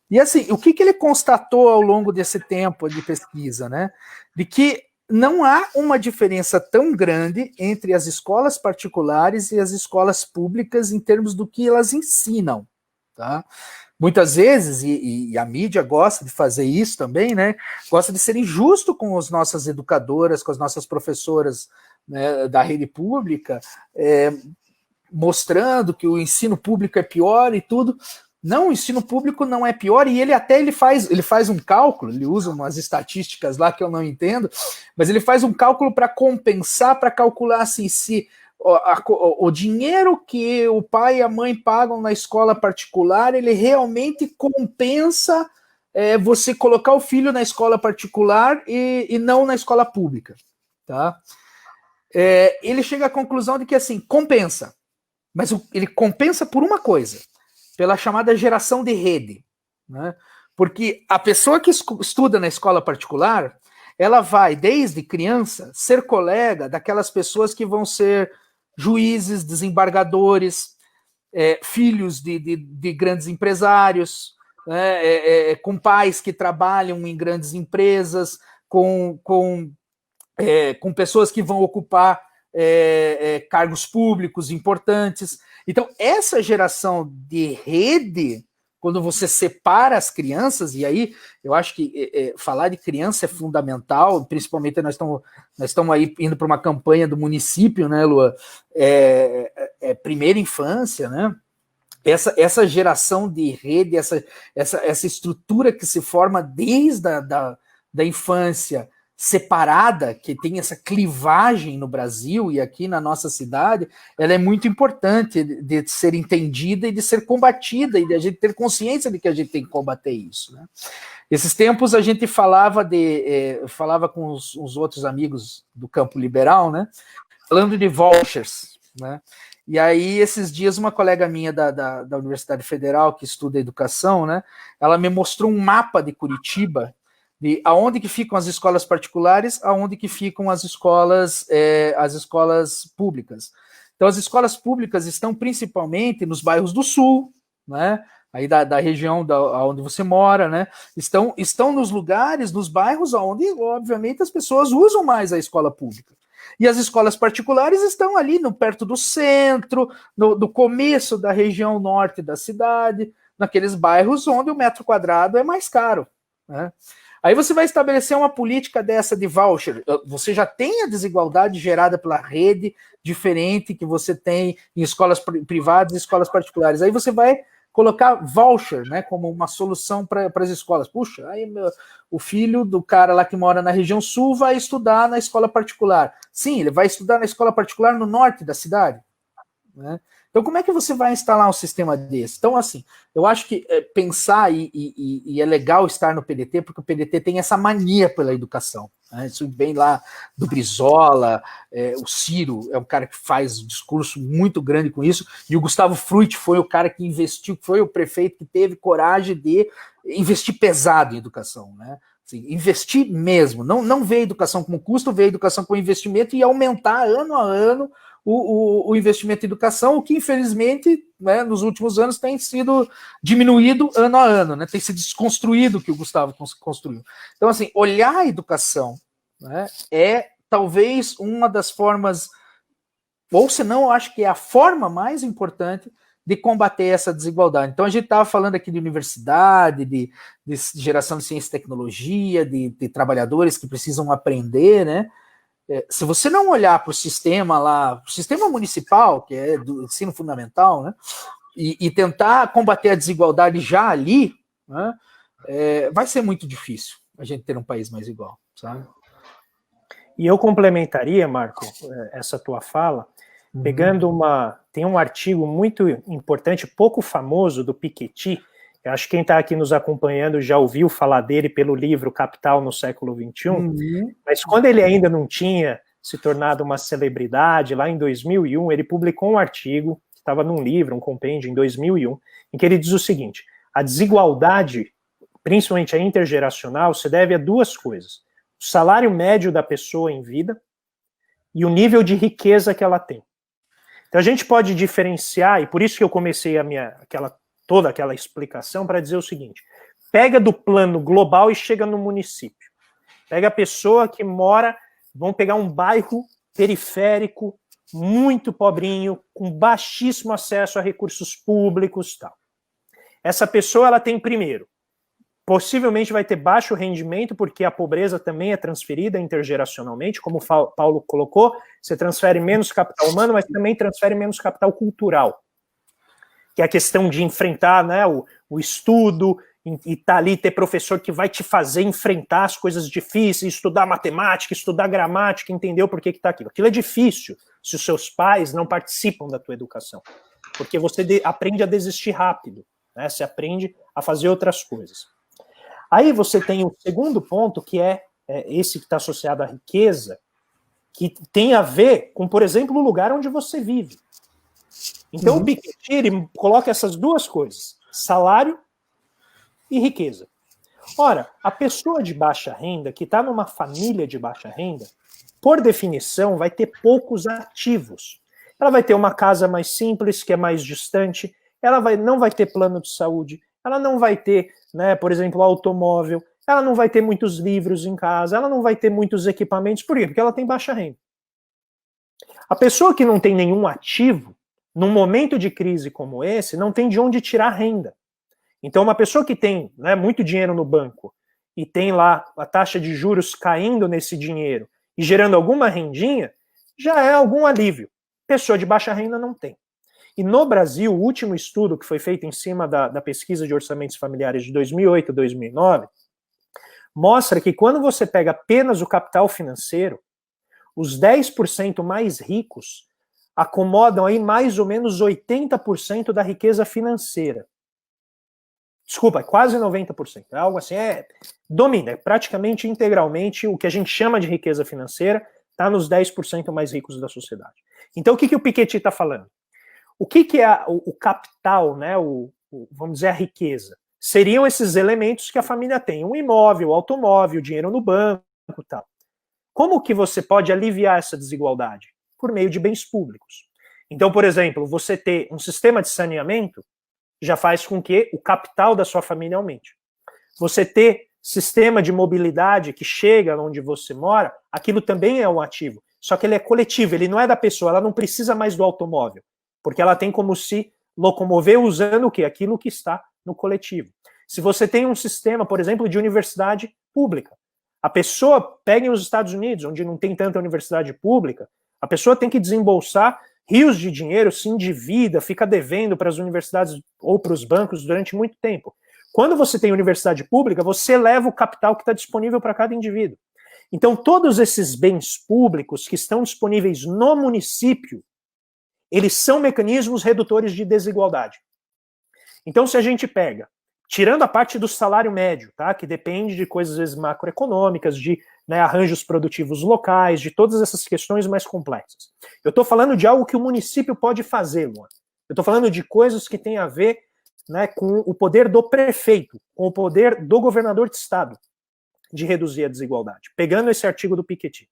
E assim, o que ele constatou ao longo desse tempo de pesquisa, né? De que não há uma diferença tão grande entre as escolas particulares e as escolas públicas em termos do que elas ensinam, tá? Muitas vezes, e a mídia gosta de fazer isso também, né? Gosta de ser injusto com as nossas educadoras, com as nossas professoras, né, da rede pública, mostrando que o ensino público é pior e tudo. Não, o ensino público não é pior, e ele faz um cálculo, ele usa umas estatísticas lá que eu não entendo, mas ele faz um cálculo para compensar, para calcular assim, se o dinheiro que o pai e a mãe pagam na escola particular, ele realmente compensa você colocar o filho na escola particular e não na escola pública, tá? Ele chega à conclusão de que assim, compensa, mas ele compensa por uma coisa, pela chamada geração de rede, né? Porque a pessoa que estuda na escola particular, ela vai, desde criança, ser colega daquelas pessoas que vão ser juízes, desembargadores, filhos de grandes empresários, né? Com pais que trabalham em grandes empresas, com pessoas que vão ocupar cargos públicos importantes. Então, essa geração de rede quando você separa as crianças, e aí eu acho que falar de criança é fundamental, principalmente nós estamos aí indo para uma campanha do município, né, Lua? Primeira infância, né? Essa geração de rede, essa estrutura que se forma desde da infância separada, que tem essa clivagem no Brasil e aqui na nossa cidade, ela é muito importante de ser entendida e de ser combatida, e de a gente ter consciência de que a gente tem que combater isso, né? Esses tempos a gente falava com os outros amigos do campo liberal, né? Falando de vouchers, né? E aí, esses dias, uma colega minha da Universidade Federal, que estuda educação, né? Ela me mostrou um mapa de Curitiba, de aonde que ficam as escolas particulares, aonde que ficam as escolas públicas. Então, as escolas públicas estão principalmente nos bairros do sul, né? Aí da região onde você mora, né? Estão nos lugares, nos bairros onde, obviamente, as pessoas usam mais a escola pública. E as escolas particulares estão ali perto do centro, no começo da região norte da cidade, naqueles bairros onde o metro quadrado é mais caro, né? Aí você vai estabelecer uma política dessa de voucher. Você já tem a desigualdade gerada pela rede diferente que você tem em escolas privadas e escolas particulares. Aí você vai colocar voucher, né, como uma solução para as escolas. Puxa, aí o filho do cara lá que mora na região sul vai estudar na escola particular. Sim, ele vai estudar na escola particular no norte da cidade, né? Então, como é que você vai instalar um sistema desse? Então, assim, eu acho que pensar, e é legal estar no PDT, porque o PDT tem essa mania pela educação, né? Isso vem lá do Brizola, o Ciro é um cara que faz um discurso muito grande com isso, e o Gustavo Fruit foi o cara que investiu, foi o prefeito que teve coragem de investir pesado em educação, né? Assim, investir mesmo, não ver a educação como custo, ver a educação como investimento e aumentar ano a ano o investimento em educação, o que infelizmente, né, nos últimos anos tem sido diminuído ano a ano, né, tem sido desconstruído o que o Gustavo construiu. Então, assim, olhar a educação, né, é talvez uma das formas, ou se não, eu acho que é a forma mais importante de combater essa desigualdade. Então, a gente estava falando aqui de universidade, de geração de ciência e tecnologia, de trabalhadores que precisam aprender, né? Se você não olhar para o sistema lá, o sistema municipal, que é do ensino fundamental, né, e tentar combater a desigualdade já ali, né, vai ser muito difícil a gente ter um país mais igual, sabe? E eu complementaria, Marco, essa tua fala, pegando tem um artigo muito importante, pouco famoso, do Piketty. Eu acho que quem está aqui nos acompanhando já ouviu falar dele pelo livro Capital no Século XXI, mas quando ele ainda não tinha se tornado uma celebridade, lá em 2001, ele publicou um artigo, que estava num livro, um compêndio, em 2001, em que ele diz o seguinte: a desigualdade, principalmente a intergeracional, se deve a duas coisas: o salário médio da pessoa em vida e o nível de riqueza que ela tem. Então a gente pode diferenciar, e por isso que eu comecei toda aquela explicação para dizer o seguinte: pega do plano global e chega no município. Pega a pessoa que mora, vamos pegar um bairro periférico, muito pobrinho, com baixíssimo acesso a recursos públicos, tal. Essa pessoa, ela tem, primeiro, possivelmente vai ter baixo rendimento, porque a pobreza também é transferida intergeracionalmente, como o Paulo colocou, você transfere menos capital humano, mas também transfere menos capital cultural, que é a questão de enfrentar, né, o estudo, e tá ali, ter professor que vai te fazer enfrentar as coisas difíceis, estudar matemática, estudar gramática, entender o porquê que tá aquilo. Aquilo é difícil se os seus pais não participam da tua educação, porque você aprende a desistir rápido, né, você aprende a fazer outras coisas. Aí você tem o segundo ponto, que é esse que está associado à riqueza, que tem a ver com, por exemplo, o lugar onde você vive. Então, o Piketty, ele coloca essas duas coisas: salário e riqueza. Ora, a pessoa de baixa renda, que está numa família de baixa renda, por definição, vai ter poucos ativos. Ela vai ter uma casa mais simples, que é mais distante, ela não vai ter plano de saúde, ela não vai ter, né, por exemplo, automóvel, ela não vai ter muitos livros em casa, ela não vai ter muitos equipamentos. Por quê? Porque ela tem baixa renda. A pessoa que não tem nenhum ativo, num momento de crise como esse, não tem de onde tirar renda. Então, uma pessoa que tem, né, muito dinheiro no banco e tem lá a taxa de juros caindo nesse dinheiro e gerando alguma rendinha, já é algum alívio. Pessoa de baixa renda não tem. E no Brasil, o último estudo que foi feito em cima da pesquisa de orçamentos familiares de 2008 e 2009, mostra que quando você pega apenas o capital financeiro, os 10% mais ricos acomodam aí mais ou menos 80% da riqueza financeira. Desculpa, quase 90%. É algo assim, domina, é praticamente integralmente o que a gente chama de riqueza financeira, está nos 10% mais ricos da sociedade. Então, o que o Piketty está falando? O que é o capital, né, vamos dizer, a riqueza? Seriam esses elementos que a família tem, um imóvel, automóvel, dinheiro no banco e tal. Como que você pode aliviar essa desigualdade? Por meio de bens públicos. Então, por exemplo, você ter um sistema de saneamento já faz com que o capital da sua família aumente. Você ter sistema de mobilidade que chega onde você mora, aquilo também é um ativo. Só que ele é coletivo, ele não é da pessoa, ela não precisa mais do automóvel, porque ela tem como se locomover usando o quê? Aquilo que está no coletivo. Se você tem um sistema, por exemplo, de universidade pública, a pessoa pega os Estados Unidos, onde não tem tanta universidade pública, a pessoa tem que desembolsar rios de dinheiro, se endivida, fica devendo para as universidades ou para os bancos durante muito tempo. Quando você tem universidade pública, você leva o capital que está disponível para cada indivíduo. Então, todos esses bens públicos que estão disponíveis no município, eles são mecanismos redutores de desigualdade. Então, se a gente pega, tirando a parte do salário médio, tá, que depende de coisas às vezes macroeconômicas, de, né, arranjos produtivos locais, de todas essas questões mais complexas. Eu estou falando de algo que o município pode fazer, Luan. Eu estou falando de coisas que têm a ver, né, com o poder do prefeito, com o poder do governador de estado de reduzir a desigualdade. Pegando esse artigo do Piketty.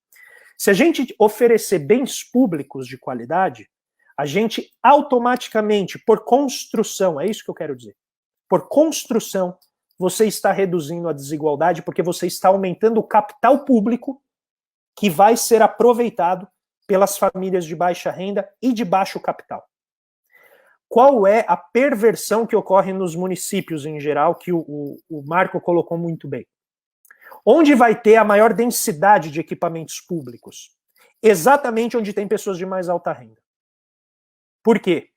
Se a gente oferecer bens públicos de qualidade, a gente automaticamente, por construção, é isso que eu quero dizer, por construção, você está reduzindo a desigualdade porque você está aumentando o capital público que vai ser aproveitado pelas famílias de baixa renda e de baixo capital. Qual é a perversão que ocorre nos municípios em geral, que o Marco colocou muito bem? Onde vai ter a maior densidade de equipamentos públicos? Exatamente onde tem pessoas de mais alta renda. Por quê?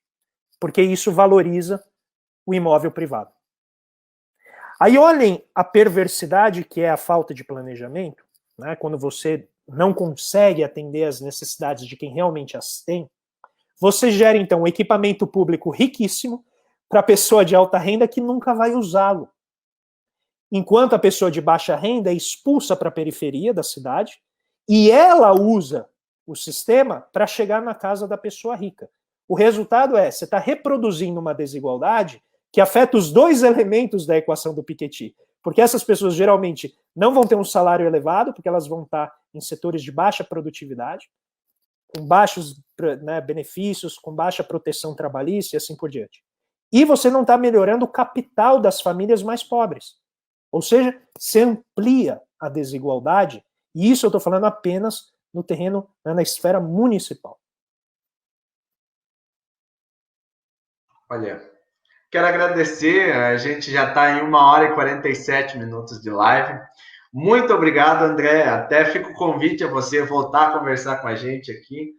Porque isso valoriza o imóvel privado. Aí olhem a perversidade que é a falta de planejamento, né, quando você não consegue atender às necessidades de quem realmente as tem, você gera então um equipamento público riquíssimo para a pessoa de alta renda que nunca vai usá-lo. Enquanto a pessoa de baixa renda é expulsa para a periferia da cidade e ela usa o sistema para chegar na casa da pessoa rica. O resultado é, você está reproduzindo uma desigualdade que afeta os dois elementos da equação do Piketty. Porque essas pessoas geralmente não vão ter um salário elevado, porque elas vão estar em setores de baixa produtividade, com baixos, né, benefícios, com baixa proteção trabalhista e assim por diante. E você não está melhorando o capital das famílias mais pobres. Ou seja, você amplia a desigualdade, e isso eu estou falando apenas no terreno, né, na esfera municipal. Olha, quero agradecer, a gente já está em 1h47 de live. Muito obrigado, André. Até fica o convite a você voltar a conversar com a gente aqui,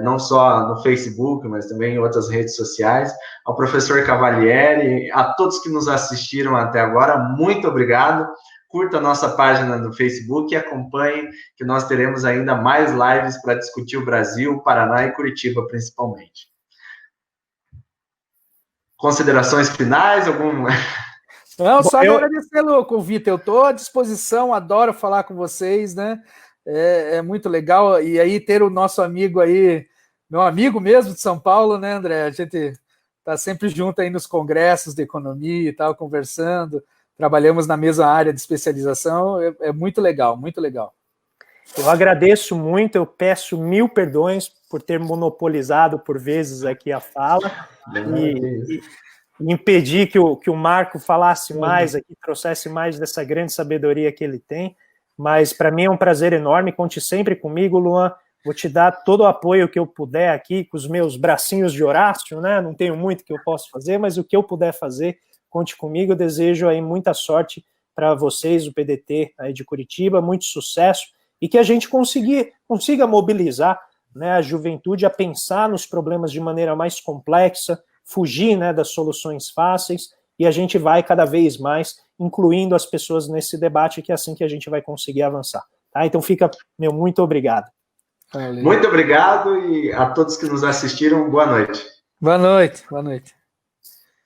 não só no Facebook, mas também em outras redes sociais. Ao professor Cavalieri, a todos que nos assistiram até agora, muito obrigado. Curta a nossa página no Facebook e acompanhe, que nós teremos ainda mais lives para discutir o Brasil, Paraná e Curitiba, principalmente. Considerações finais? Não, só agradecer o convite. Eu estou à disposição, adoro falar com vocês, né? É muito legal. E aí ter o nosso amigo aí, meu amigo mesmo de São Paulo, né, André? A gente está sempre junto aí nos congressos de economia e tal, conversando. Trabalhamos na mesma área de especialização. É muito legal, muito legal. Eu agradeço muito, eu peço 1000 perdões por ter monopolizado por vezes aqui a fala e impedir que o Marco falasse mais aqui, trouxesse mais dessa grande sabedoria que ele tem, mas para mim é um prazer enorme, conte sempre comigo, Luan, vou te dar todo o apoio que eu puder aqui, com os meus bracinhos de Horácio, né, não tenho muito que eu posso fazer, mas o que eu puder fazer, conte comigo, eu desejo aí muita sorte para vocês, o PDT aí de Curitiba, muito sucesso, e que a gente consiga mobilizar, né, a juventude a pensar nos problemas de maneira mais complexa, fugir, né, das soluções fáceis, e a gente vai cada vez mais incluindo as pessoas nesse debate, que é assim que a gente vai conseguir avançar. Tá? Então fica, meu, muito obrigado. Valeu. Muito obrigado, e a todos que nos assistiram, boa noite. Boa noite, boa noite.